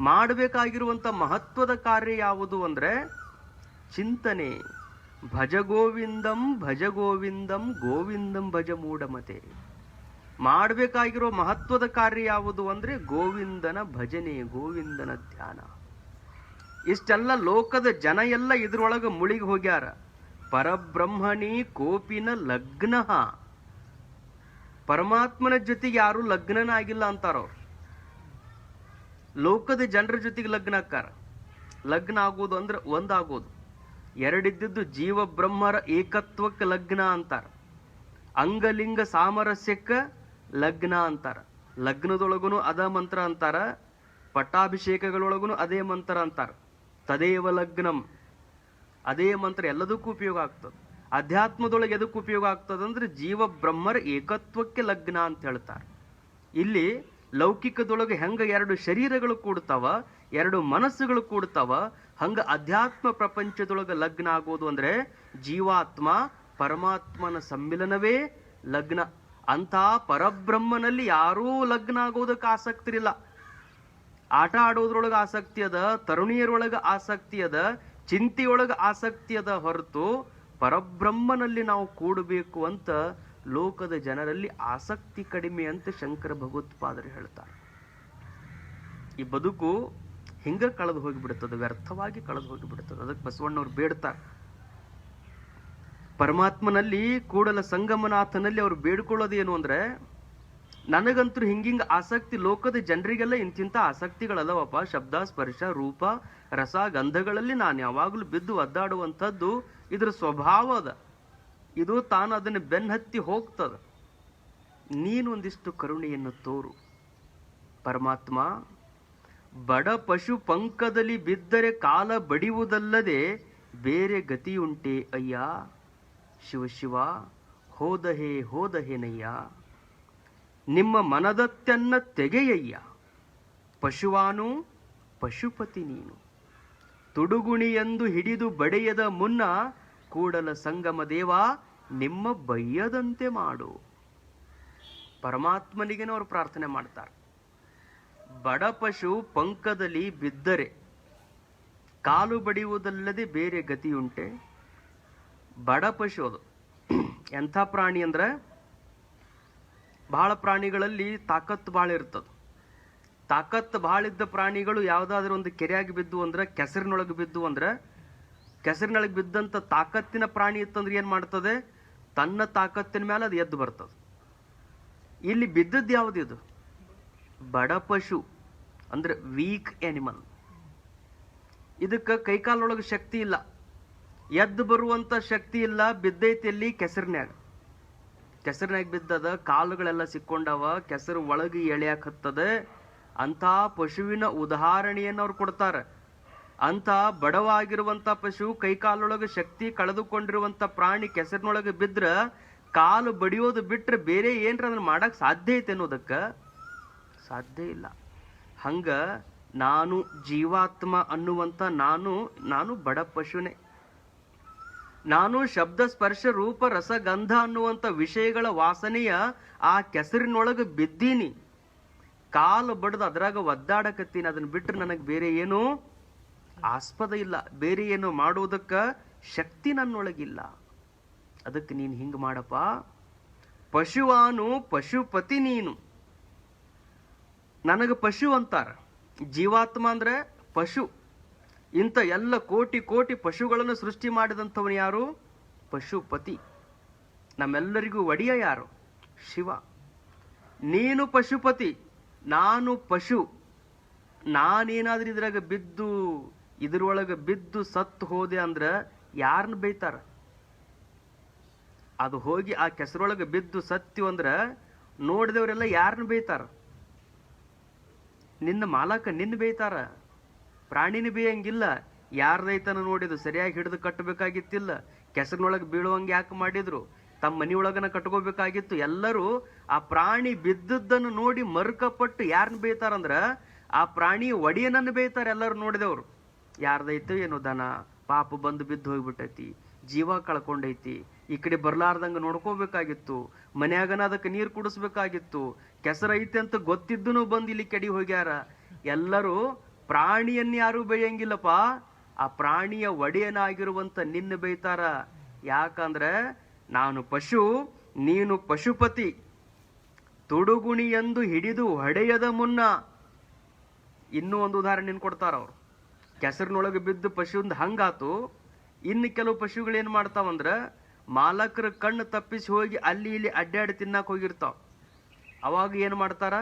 ಮಾಡಬೇಕಾಗಿರುವಂತ ಮಹತ್ವದ ಕಾರ್ಯ ಯಾವುದು ಅಂದ್ರೆ ಚಿಂತನೆ. ಭಜ ಗೋವಿಂದಂ ಭಜ ಗೋವಿಂದಂ ಗೋವಿಂದಂ ಭಜ ಮೂಢಮತೆ. ಮಾಡಬೇಕಾಗಿರೋ ಮಹತ್ವದ ಕಾರ್ಯ ಯಾವುದು ಅಂದ್ರೆ ಗೋವಿಂದನ ಭಜನೆ, ಗೋವಿಂದನ ಧ್ಯಾನ. ಇಷ್ಟೆಲ್ಲ ಲೋಕದ ಜನ ಎಲ್ಲ ಇದ್ರೊಳಗ ಮುಳುಗಿ ಹೋಗ್ಯಾರ. ಪರಬ್ರಹ್ಮಣಿ ಕೋಪಿನ ಲಗ್ನ, ಪರಮಾತ್ಮನ ಜೊತೆಗೆ ಯಾರು ಲಗ್ನನ ಆಗಿಲ್ಲ ಅಂತಾರವ್ರು. ಲೋಕದ ಜನರ ಜೊತೆಗೆ ಲಗ್ನ ಆಕಾರ. ಲಗ್ನ ಆಗೋದು ಅಂದ್ರೆ ಒಂದಾಗೋದು. ಎರಡಿದ್ದು ಜೀವ ಬ್ರಹ್ಮರ ಏಕತ್ವಕ್ಕೆ ಲಗ್ನ ಅಂತಾರ. ಅಂಗಲಿಂಗ ಸಾಮರಸ್ಯಕ್ಕ ಲಗ್ನ ಅಂತಾರ. ಲಗ್ನದೊಳಗುನು ಅದ ಮಂತ್ರ ಅಂತಾರ, ಪಟ್ಟಾಭಿಷೇಕಗಳೊಳಗುನು ಅದೇ ಮಂತ್ರ ಅಂತಾರ. ತದೇವ ಲಗ್ನಂ, ಅದೇ ಮಂತ್ರ ಎಲ್ಲದಕ್ಕೂ ಉಪಯೋಗ ಆಗ್ತದೆ. ಅಧ್ಯಾತ್ಮದೊಳಗೆ ಎದಕ್ಕೆ ಉಪಯೋಗ ಆಗ್ತದೆ ಅಂದ್ರೆ ಜೀವ ಬ್ರಹ್ಮರ ಏಕತ್ವಕ್ಕೆ ಲಗ್ನ ಅಂತ ಹೇಳ್ತಾರೆ. ಇಲ್ಲಿ ಲೌಕಿಕದೊಳಗೆ ಹೆಂಗ ಎರಡು ಶರೀರಗಳು ಕೂಡ್ತಾವ, ಎರಡು ಮನಸ್ಸುಗಳು ಕೂಡ್ತಾವ, ಹಂಗ ಅಧ್ಯಾತ್ಮ ಪ್ರಪಂಚದೊಳಗೆ ಲಗ್ನ ಆಗೋದು ಅಂದ್ರೆ ಜೀವಾತ್ಮ ಪರಮಾತ್ಮನ ಸಮ್ಮಿಲನವೇ ಲಗ್ನ. ಅಂತ ಪರಬ್ರಹ್ಮನಲ್ಲಿ ಯಾರೂ ಲಗ್ನ ಆಗೋದಕ್ಕೆ ಆಸಕ್ತಿ ಇಲ್ಲ. ಆಟ ಆಡೋದ್ರೊಳಗೆ ಆಸಕ್ತಿ ಅದ, ತರುಣಿಯರೊಳಗೆ ಆಸಕ್ತಿ ಅದ, ಚಿಂತೆಯೊಳಗೆ ಆಸಕ್ತಿ ಅದ ಹೊರತು ಪರಬ್ರಹ್ಮನಲ್ಲಿ ನಾವು ಕೂಡಬೇಕು ಅಂತ ಲೋಕದ ಜನರಲ್ಲಿ ಆಸಕ್ತಿ ಕಡಿಮೆ ಅಂತ ಶಂಕರ ಭಗವತ್ಪಾದರು ಹೇಳ್ತಾರೆ. ಈ ಬದುಕು ಹಿಂಗ ಕಳೆದು ಹೋಗಿಬಿಡ್ತದೆ, ವ್ಯರ್ಥವಾಗಿ ಕಳೆದು ಹೋಗಿಬಿಡ್ತದೆ. ಅದಕ್ಕೆ ಬಸವಣ್ಣವ್ರು ಬೇಡ್ತಾರೆ, ಪರಮಾತ್ಮನಲ್ಲಿ ಕೂಡಲ ಸಂಗಮನಾಥನಲ್ಲಿ ಅವ್ರು ಬೇಡ್ಕೊಳ್ಳೋದೇನು ಅಂದ್ರೆ, ನನಗಂತೂ ಹಿಂಗಿಂಗ ಆಸಕ್ತಿ, ಲೋಕದ ಜನರಿಗೆಲ್ಲ ಇಂತಿಂತ ಆಸಕ್ತಿಗಳಲ್ಲವಪ್ಪ, ಶಬ್ದ ಸ್ಪರ್ಶ ರೂಪ ರಸ ಗಂಧಗಳಲ್ಲಿ ನಾನು ಯಾವಾಗಲೂ ಬಿದ್ದು ಒದ್ದಾಡುವಂಥದ್ದು ಇದ್ರ ಸ್ವಭಾವ ಅದ. ಇದು ತಾನು ಅದನ್ನು ಬೆನ್ನತ್ತಿ ಹೋಗ್ತದ. ನೀನೊಂದಿಷ್ಟು ಕರುಣೆಯನ್ನು ತೋರು ಪರಮಾತ್ಮ. ಬಡ ಪಶು ಪಂಕದಲ್ಲಿ ಬಿದ್ದರೆ ಕಾಲ ಬಡಿಯುವುದಲ್ಲದೆ ಬೇರೆ ಗತಿಯುಂಟೆ ಅಯ್ಯ. ಶಿವ ಶಿವ ಹೋದಹೇನಯ್ಯ. ನಿಮ್ಮ ಮನದತ್ತೆನ್ನ ತೆಗೆಯಯ್ಯ. ಪಶುವಾನು ಪಶುಪತಿ ನೀನು. ತುಡುಗುಣಿಯೆಂದು ಹಿಡಿದು ಬಡೆಯದ ಮುನ್ನ ಕೂಡಲ ಸಂಗಮ ದೇವ ನಿಮ್ಮ ಬಯ್ಯದಂತೆ ಮಾಡು. ಪರಮಾತ್ಮನಿಗೇನೋ ಅವರು ಪ್ರಾರ್ಥನೆ ಮಾಡ್ತಾರೆ. ಬಡ ಪಶು ಪಂಕದಲ್ಲಿ ಬಿದ್ದರೆ ಕಾಲು ಬಡಿಯುವುದಲ್ಲದೆ ಬೇರೆ ಗತಿಯುಂಟೆ. ಬಡ ಪಶು ಅದು ಎಂಥ ಪ್ರಾಣಿ ಅಂದ್ರೆ, ಬಹಳ ಪ್ರಾಣಿಗಳಲ್ಲಿ ತಾಕತ್ತು ಬಹಳ ಇರ್ತದ. ತಾಕತ್ತು ಬಹಳ ಇದ್ದ ಪ್ರಾಣಿಗಳು ಯಾವ್ದಾದ್ರು ಒಂದು ಕೆರೆಯಾಗಿ ಬಿದ್ದು ಅಂದ್ರೆ, ಕೆಸರಿನೊಳಗೆ ಬಿದ್ದು ಅಂದ್ರೆ, ಕೆಸರಿನೊಳಗೆ ಬಿದ್ದಂತ ತಾಕತ್ತಿನ ಪ್ರಾಣಿ ಇತ್ತಂದ್ರೆ ಏನ್ ಮಾಡ್ತದೆ, ತನ್ನ ತಾಕತ್ತಿನ ಮೇಲೆ ಅದು ಎದ್ದು ಬರ್ತದೆ. ಇಲ್ಲಿ ಬಿದ್ದದ್ದು ಯಾವುದಿದು? ಬಡ ಪಶು ಅಂದ್ರೆ ವೀಕ್ ಆನಿಮಲ್. ಇದಕ್ಕೆ ಕೈಕಾಲೊಳಗೆ ಶಕ್ತಿ ಇಲ್ಲ, ಎದ್ದು ಬರುವಂತ ಶಕ್ತಿ ಇಲ್ಲ. ಬಿದ್ದೈತಿ ಎಲ್ಲಿ? ಕೆಸರಿನ್ಯಾಗ. ಕೆಸರಿನಾಗ ಬಿದ್ದದ, ಕಾಲುಗಳೆಲ್ಲ ಸಿಕ್ಕೊಂಡವ, ಕೆಸರು ಒಳಗೆ ಎಳೆಯಾಕ ಹತ್ತದೆ. ಅಂತ ಪಶುವಿನ ಉದಾಹರಣೆಯನ್ನು ಅವ್ರು ಕೊಡ್ತಾರೆ. ಅಂತ ಬಡವಾಗಿರುವಂತ ಪಶು, ಕೈಕಾಲೊಳಗೆ ಶಕ್ತಿ ಕಳೆದುಕೊಂಡಿರುವಂತ ಪ್ರಾಣಿ ಕೆಸರಿನೊಳಗೆ ಬಿದ್ರ ಕಾಲು ಬಡಿಯೋದು ಬಿಟ್ರೆ ಬೇರೆ ಏನ್ರ ಅದನ್ನ ಮಾಡಕ್ ಸಾಧ್ಯ ಐತೆ ಅನ್ನೋದಕ್ಕ ಸಾಧ್ಯ ಇಲ್ಲ. ಹಂಗ ನಾನು ಜೀವಾತ್ಮ ಅನ್ನುವಂತ ನಾನು ಬಡ ಪಶುನೇ. ನಾನು ಶಬ್ದ ಸ್ಪರ್ಶ ರೂಪ ರಸಗಂಧ ಅನ್ನುವಂಥ ವಿಷಯಗಳ ವಾಸನೆಯ ಆ ಕೆಸರಿನೊಳಗೆ ಬಿದ್ದೀನಿ. ಕಾಲು ಬಡ್ದು ಅದ್ರಾಗ ಒದ್ದಾಡಕತ್ತೀನಿ. ಅದನ್ನ ಬಿಟ್ಟರೆ ನನಗೆ ಬೇರೆ ಏನೂ ಆಸ್ಪದ ಇಲ್ಲ, ಬೇರೆ ಏನು ಮಾಡುವುದಕ್ಕ ಶಕ್ತಿ ನನ್ನೊಳಗಿಲ್ಲ. ಅದಕ್ಕೆ ನೀನು ಹಿಂಗೆ ಮಾಡಪ್ಪ, ಪಶುವಾನು ಪಶುಪತಿ ನೀನು. ನನಗೆ ಪಶು ಅಂತಾರ, ಜೀವಾತ್ಮ ಅಂದ್ರೆ ಪಶು. ಇಂಥ ಎಲ್ಲ ಕೋಟಿ ಕೋಟಿ ಪಶುಗಳನ್ನು ಸೃಷ್ಟಿ ಮಾಡಿದಂಥವನು ಯಾರು? ಪಶುಪತಿ. ನಮ್ಮೆಲ್ಲರಿಗೂ ಒಡೆಯ ಯಾರು? ಶಿವ. ನೀನು ಪಶುಪತಿ, ನಾನು ಪಶು. ನಾನೇನಾದ್ರೂ ಇದ್ರಾಗ ಬಿದ್ದು ಇದ್ರೊಳಗೆ ಬಿದ್ದು ಸತ್ತು ಹೋದೆ ಅಂದ್ರೆ ಯಾರನ್ನ ಬೈತಾರ? ಅದು ಹೋಗಿ ಆ ಕೆಸರೊಳಗೆ ಬಿದ್ದು ಸತ್ಯು ಅಂದ್ರೆ ನೋಡಿದವರೆಲ್ಲ ಯಾರನ್ನ ಬೈತಾರ? ನಿನ್ನ ಮಾಲಕ ನಿನ್ನ ಬೈತಾರ, ಪ್ರಾಣಿನ ಬೇಯಂಗಿಲ್ಲ. ಯಾರ್ದೈತನ ನೋಡಿದ್ರು ಸರಿಯಾಗಿ ಹಿಡಿದು ಕಟ್ಟಬೇಕಾಗಿತ್ತಿಲ್ಲ, ಕೆಸರಿನೊಳಗೆ ಬೀಳುವಂಗೆ ಯಾಕೆ ಮಾಡಿದ್ರು? ತಮ್ಮ ಮನೆಯೊಳಗನ ಕಟ್ಕೋಬೇಕಾಗಿತ್ತು. ಎಲ್ಲರೂ ಆ ಪ್ರಾಣಿ ಬಿದ್ದದ್ದನ್ನು ನೋಡಿ ಮರುಕಪಟ್ಟು ಯಾರನ್ನ ಬೇಯ್ತಾರಂದ್ರ ಆ ಪ್ರಾಣಿ ಒಡೆಯನನ್ನು ಬೇಯ್ತಾರೆ ಎಲ್ಲರೂ ನೋಡಿದವರು. ಯಾರ್ದೈತೋ ಏನೋ ದನ ಪಾಪ ಬಂದು ಬಿದ್ದು ಹೋಗ್ಬಿಟ್ಟೈತಿ, ಜೀವ ಕಳ್ಕೊಂಡೈತಿ, ಈ ಕಡೆ ಬರ್ಲಾರ್ದಂಗ ನೋಡ್ಕೋಬೇಕಾಗಿತ್ತು, ಮನ್ಯಾಗನ ಅದಕ್ಕೆ ನೀರು ಕುಡಿಸ್ಬೇಕಾಗಿತ್ತು, ಕೆಸರೈತೆ ಅಂತ ಗೊತ್ತಿದ್ದನು ಬಂದು ಇಲ್ಲಿ ಕೆಡಿ ಹೋಗ್ಯಾರ. ಎಲ್ಲರೂ ಪ್ರಾಣಿಯನ್ನ ಯಾರು ಬೇಯಂಗಿಲ್ಲಪ್ಪ, ಆ ಪ್ರಾಣಿಯ ಒಡೆಯನಾಗಿರುವಂತ ನಿನ್ನ ಬೈತಾರ. ಯಾಕಂದ್ರೆ ನಾನು ಪಶು, ನೀನು ಪಶುಪತಿ. ತುಡುಗುಣಿ ಎಂದು ಹಿಡಿದು ಹೊಡೆಯದ ಮುನ್ನ. ಇನ್ನೂ ಒಂದು ಉದಾಹರಣೆ ಕೊಡ್ತಾರ ಅವ್ರು. ಕೆಸರಿನೊಳಗೆ ಬಿದ್ದು ಪಶುಂದ ಹಂಗಾತು. ಇನ್ನು ಕೆಲವು ಪಶುಗಳು ಏನ್ ಮಾಡ್ತಾವಂದ್ರ ಮಾಲಕರ ಕಣ್ಣು ತಪ್ಪಿಸಿ ಹೋಗಿ ಅಲ್ಲಿ ಇಲ್ಲಿ ಅಡ್ಡಾಡಿ ತಿನ್ನಕ್ ಹೋಗಿರ್ತಾವ. ಅವಾಗ ಏನ್ ಮಾಡ್ತಾರ?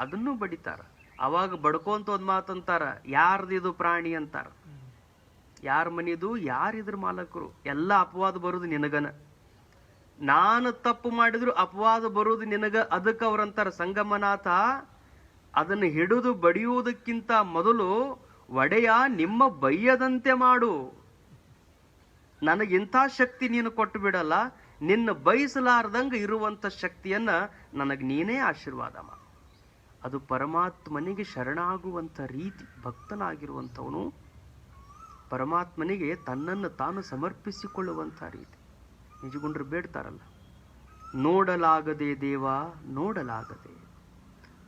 ಅದನ್ನು ಬಡಿತಾರ. ಅವಾಗ ಬಡ್ಕೊಂತ ಒಂದ್ ಮಾತಂತಾರ, ಯಾರ್ದಿದು ಪ್ರಾಣಿ ಅಂತಾರ. ಯಾರ ಮನಿದು, ಯಾರಿದ್ರ ಮಾಲಕರು? ಎಲ್ಲ ಅಪವಾದ ಬರುದು ನಿನಗನ. ನಾನು ತಪ್ಪು ಮಾಡಿದ್ರು ಅಪವಾದ ಬರುವುದು ನಿನಗ. ಅದಕ್ಕೆ ಅವ್ರಂತಾರ, ಸಂಗಮನಾಥ ಅದನ್ನು ಹಿಡಿದು ಬಡಿಯುವುದಕ್ಕಿಂತ ಮೊದಲು ಒಡೆಯ ನಿಮ್ಮ ಬೈಯದಂತೆ ಮಾಡು. ನನಗಿಂಥ ಶಕ್ತಿ ನೀನು ಕೊಟ್ಟು ಬಿಡಲ್ಲ, ನಿನ್ನ ಬಯಸಲಾರ್ದಂಗ ಇರುವಂತ ಶಕ್ತಿಯನ್ನ ನನಗೆ ನೀನೇ ಆಶೀರ್ವಾದ ಮಾಡು. ಅದು ಪರಮಾತ್ಮನಿಗೆ ಶರಣಾಗುವಂತ ರೀತಿ. ಭಕ್ತನಾಗಿರುವಂಥವನು ಪರಮಾತ್ಮನಿಗೆ ತನ್ನನ್ನು ತಾನು ಸಮರ್ಪಿಸಿಕೊಳ್ಳುವಂಥ ರೀತಿ. ನಿಜಗುಂಡ್ರು ಬೇಡ್ತಾರಲ್ಲ, ನೋಡಲಾಗದೆ ದೇವ ನೋಡಲಾಗದೆ,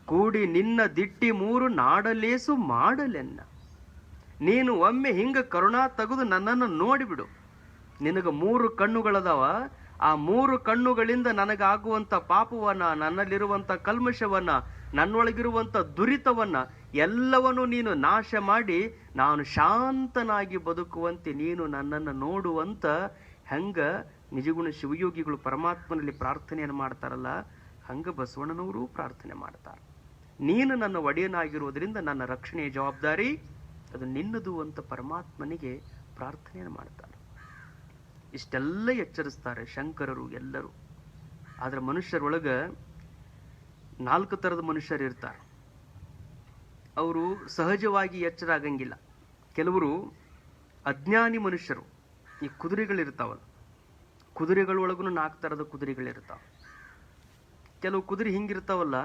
ಕೂಡಿ ನಿನ್ನ ದಿಟ್ಟಿ ಮೂರು ನಾಡಲೇಸು ಮಾಡಲೆನ್ನ. ನೀನು ಒಮ್ಮೆ ಹಿಂಗ ಕರುಣಾ ತೆಗೆದು ನನ್ನನ್ನು ನೋಡಿಬಿಡು. ನಿನಗ 3 ಕಣ್ಣುಗಳದಾವ. ಆ 3 ಕಣ್ಣುಗಳಿಂದ ನನಗಾಗುವಂತ ಪಾಪವನ್ನ, ನನ್ನಲ್ಲಿರುವಂತ ಕಲ್ಮಶವನ್ನ, ನನ್ನೊಳಗಿರುವಂತ ದುರಿತವನ್ನ ಎಲ್ಲವನ್ನೂ ನೀನು ನಾಶ ಮಾಡಿ ನಾನು ಶಾಂತನಾಗಿ ಬದುಕುವಂತೆ ನೀನು ನನ್ನನ್ನು ನೋಡುವಂತ ಹೆಂಗ ನಿಜಗುಣ ಶಿವಯೋಗಿಗಳು ಪರಮಾತ್ಮನಲ್ಲಿ ಪ್ರಾರ್ಥನೆಯನ್ನು ಮಾಡ್ತಾರಲ್ಲ, ಹಂಗ ಬಸವಣ್ಣನವರು ಪ್ರಾರ್ಥನೆ ಮಾಡ್ತಾರೆ. ನೀನು ನನ್ನ ಒಡೆಯನಾಗಿರುವುದರಿಂದ ನನ್ನ ರಕ್ಷಣೆಯ ಜವಾಬ್ದಾರಿ ಅದು ನಿನ್ನದು ಅಂತ ಪರಮಾತ್ಮನಿಗೆ ಪ್ರಾರ್ಥನೆಯನ್ನು ಮಾಡ್ತಾರೆ. ಇಷ್ಟೆಲ್ಲ ಎಚ್ಚರಿಸ್ತಾರೆ ಶಂಕರರು ಎಲ್ಲರೂ. ಆದ್ರೆ ಮನುಷ್ಯರೊಳಗ 4 ಥರದ ಮನುಷ್ಯರು ಇರ್ತಾರೆ. ಅವರು ಸಹಜವಾಗಿ ಎಚ್ಚರ ಆಗಂಗಿಲ್ಲ. ಕೆಲವರು ಅಜ್ಞಾನಿ ಮನುಷ್ಯರು. ಈ ಕುದುರೆಗಳಿರ್ತಾವಲ್ಲ, ಕುದುರೆಗಳೊಳಗೂ 4 ಥರದ ಕುದುರೆಗಳಿರ್ತಾವ. ಕೆಲವು ಕುದುರೆ ಹಿಂಗಿರ್ತಾವಲ್ಲ,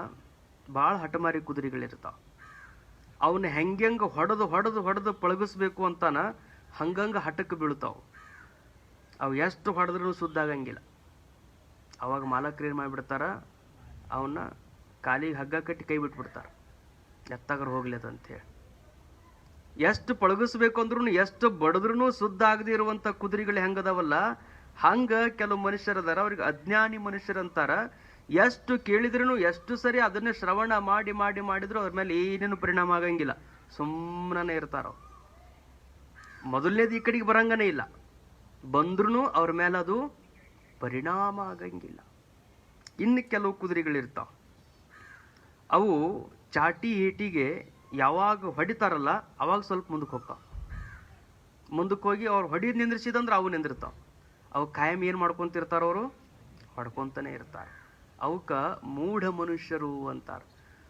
ಭಾಳ ಹಠಮಾರಿ ಕುದುರೆಗಳಿರ್ತಾವ. ಅವನ್ನ ಹೆಂಗೆಂಗ ಹೊಡೆದು ಹೊಡೆದು ಹೊಡೆದು ಪಳಗಿಸ್ಬೇಕು ಅಂತಾನ ಹಂಗಂಗ ಹಠಕ್ಕೆ ಬೀಳ್ತಾವ. ಅವು ಎಷ್ಟು ಹೊಡೆದ್ರೂ ಸುದ್ದಾಗಂಗಿಲ್ಲ. ಅವಾಗ ಮಾಲಕರು ಏನು ಮಾಡಿಬಿಡ್ತಾರ, ಅವನ್ನ ಕಾಲಿಗೆ ಹಗ್ಗ ಕಟ್ಟಿ ಕೈ ಬಿಟ್ಬಿಡ್ತಾರ, ಎತ್ತಾಗರ ಹೋಗ್ಲೇದಂತ ಹೇಳಿ. ಎಷ್ಟು ಪಳಗಿಸ್ಬೇಕು ಅಂದ್ರೂ ಎಷ್ಟು ಬಡದ್ರೂ ಸುದ್ದ ಆಗದೆ ಇರುವಂತ ಕುದುರೆಗಳು ಹೆಂಗದಾವಲ್ಲ, ಹಂಗ ಕೆಲವು ಮನುಷ್ಯರದಾರ. ಅವ್ರಿಗೆ ಅಜ್ಞಾನಿ ಮನುಷ್ಯರಂತಾರ. ಎಷ್ಟು ಕೇಳಿದ್ರೂ ಎಷ್ಟು ಸರಿ ಅದನ್ನೇ ಶ್ರವಣ ಮಾಡಿ ಮಾಡಿ ಮಾಡಿದ್ರು ಅವ್ರ ಮೇಲೆ ಏನೇನು ಪರಿಣಾಮ ಆಗಂಗಿಲ್ಲ, ಸುಮ್ಮನೆ ಇರ್ತಾರ. ಮೊದಲನೇದು ಈ ಕಡೆಗೆ ಬರಂಗನೇ ಇಲ್ಲ, ಬಂದ್ರೂ ಅವ್ರ ಮೇಲೆ ಅದು ಪರಿಣಾಮ ಆಗಂಗಿಲ್ಲ. ಇನ್ನು ಕೆಲವು ಕುದುರೆಗಳಿರ್ತಾವ, ಅವು ಚಾಟಿ ಏಟಿಗೆ ಯಾವಾಗ ಹೊಡಿತಾರಲ್ಲ ಅವಾಗ ಸ್ವಲ್ಪ ಮುಂದಕ್ಕೆ ಹೋಗ್ತಾವ. ಮುಂದಕ್ಕೆ ಹೋಗಿ ಅವ್ರು ಹೊಡಿದ್ ನಿಂದ್ರಿಸಿದಂದ್ರೆ ಅವು ನಿಂದಿರ್ತಾವ. ಅವು ಕಾಯಂ ಏನು ಮಾಡ್ಕೊಂತಿರ್ತಾರ, ಅವರು ಹೊಡ್ಕೊಂತಾನೆ ಇರ್ತಾರೆ. ಅವಕ್ಕ ಮೂಢ ಮನುಷ್ಯರು ಅಂತಾರೆ.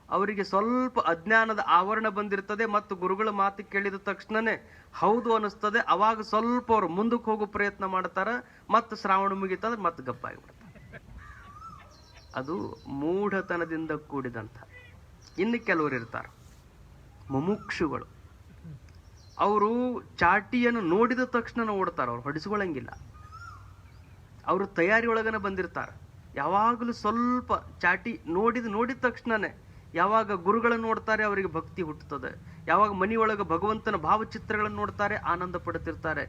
ಅವರಿಗೆ ಸ್ವಲ್ಪ ಅಜ್ಞಾನದ ಆವರಣ ಬಂದಿರ್ತದೆ ಮತ್ತು ಗುರುಗಳ ಮಾತು ಕೇಳಿದ ತಕ್ಷಣನೇ ಹೌದು ಅನಿಸ್ತದೆ. ಅವಾಗ ಸ್ವಲ್ಪ ಅವ್ರು ಮುಂದಕ್ಕೆ ಹೋಗೋ ಪ್ರಯತ್ನ ಮಾಡ್ತಾರ, ಮತ್ತು ಶ್ರಾವಣ ಮುಗಿತಂದ್ರೆ ಮತ್ತೆ ಗಪ್ಪಾಗಿಬಿಡ್ತಾರೆ. ಅದು ಮೂಢತನದಿಂದ ಕೂಡಿದಂಥ. ಇನ್ನು ಕೆಲವರು ಇರ್ತಾರೆ ಮುಮುಕ್ಷುಗಳು. ಅವರು ಚಾಟಿಯನ್ನು ನೋಡಿದ ತಕ್ಷಣ ಓಡ್ತಾರ, ಅವ್ರು ಹೊಡಿಸ್ಕೊಳ್ಳಂಗಿಲ್ಲ. ಅವರು ತಯಾರಿ ಒಳಗನ ಬಂದಿರ್ತಾರೆ. ಯಾವಾಗಲೂ ಸ್ವಲ್ಪ ಚಾಟಿ ನೋಡಿದ ತಕ್ಷಣನೇ ಯಾವಾಗ ಗುರುಗಳನ್ನು ನೋಡ್ತಾರೆ ಅವರಿಗೆ ಭಕ್ತಿ ಹುಟ್ಟುತ್ತದೆ. ಯಾವಾಗ ಮನೆಯೊಳಗೆ ಭಗವಂತನ ಭಾವಚಿತ್ರಗಳನ್ನು ನೋಡ್ತಾರೆ ಆನಂದ ಪಡ್ತಿರ್ತಾರೆ,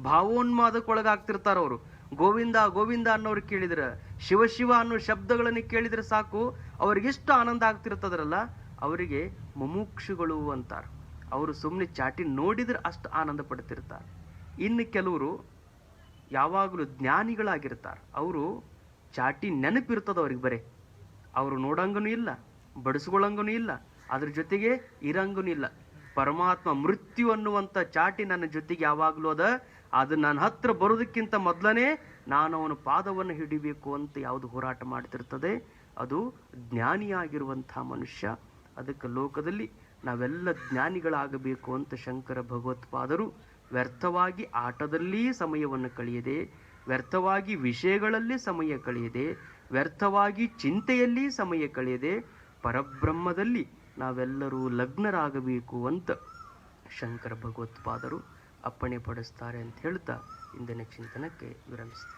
ಭಾವೋನ್ಮಾದಕ್ಕೊಳಗಾಗ್ತಿರ್ತಾರೆ. ಅವರು ಗೋವಿಂದ ಗೋವಿಂದ ಅನ್ನೋರು ಕೇಳಿದ್ರೆ, ಶಿವ ಶಿವ ಅನ್ನೋ ಶಬ್ದಗಳನ್ನು ಕೇಳಿದ್ರೆ ಸಾಕು ಅವ್ರಿಗೆಷ್ಟು ಆನಂದ ಆಗ್ತಿರ್ತದ್ರಲ್ಲ, ಅವರಿಗೆ ಮುಮುಕ್ಷುಗಳು ಅಂತಾರೆ. ಅವರು ಸುಮ್ಮನೆ ಚಾಟಿ ನೋಡಿದ್ರೆ ಅಷ್ಟು ಆನಂದ ಪಡ್ತಿರ್ತಾರೆ. ಇನ್ನು ಕೆಲವರು ಯಾವಾಗಲೂ ಜ್ಞಾನಿಗಳಾಗಿರ್ತಾರೆ, ಅವರು ಚಾಟಿ ನೆನಪಿರ್ತದ ಅವ್ರಿಗೆ, ಬರೇ ಅವರು ನೋಡಂಗನೂ ಇಲ್ಲ, ಬಡಿಸ್ಕೊಳ್ಳಂಗನೂ ಇಲ್ಲ, ಅದ್ರ ಜೊತೆಗೆ ಇರಂಗನೂ ಇಲ್ಲ. ಪರಮಾತ್ಮ ಮೃತ್ಯು ಅನ್ನುವಂಥ ಚಾಟಿ ನನ್ನ ಜೊತೆಗೆ ಯಾವಾಗಲೂ ಅದು ನನ್ನ ಹತ್ರ ಬರೋದಕ್ಕಿಂತ ಮೊದಲನೇ ನಾನು ಅವನ ಪಾದವನ್ನು ಹಿಡಿಬೇಕು ಅಂತ ಯಾವುದು ಹೋರಾಟ ಮಾಡ್ತಿರ್ತದೆ ಅದು ಜ್ಞಾನಿಯಾಗಿರುವಂಥ ಮನುಷ್ಯ. ಅದಕ್ಕೆ ಲೋಕದಲ್ಲಿ ನಾವೆಲ್ಲ ಜ್ಞಾನಿಗಳಾಗಬೇಕು ಅಂತ ಶಂಕರ ಭಗವತ್ಪಾದರು ವ್ಯರ್ಥವಾಗಿ ಆಟದಲ್ಲಿ ಸಮಯವನ್ನು ಕಳೆಯದೆ, ವ್ಯರ್ಥವಾಗಿ ವಿಷಯಗಳಲ್ಲಿ ಸಮಯ ಕಳೆಯದೆ, ವ್ಯರ್ಥವಾಗಿ ಚಿಂತೆಯಲ್ಲಿ ಸಮಯ ಕಳೆಯದೆ ಪರಬ್ರಹ್ಮದಲ್ಲಿ ನಾವೆಲ್ಲರೂ ಲಗ್ನರಾಗಬೇಕು ಅಂತ ಶಂಕರ ಭಗವತ್ಪಾದರು ಅಪ್ಪಣೆ ಪಡಿಸ್ತಾರೆ ಅಂತ ಹೇಳ್ತಾ ಇಂದಿನ ಚಿಂತನಕ್ಕೆ ವಿರಮಿಸ್ತಾರೆ.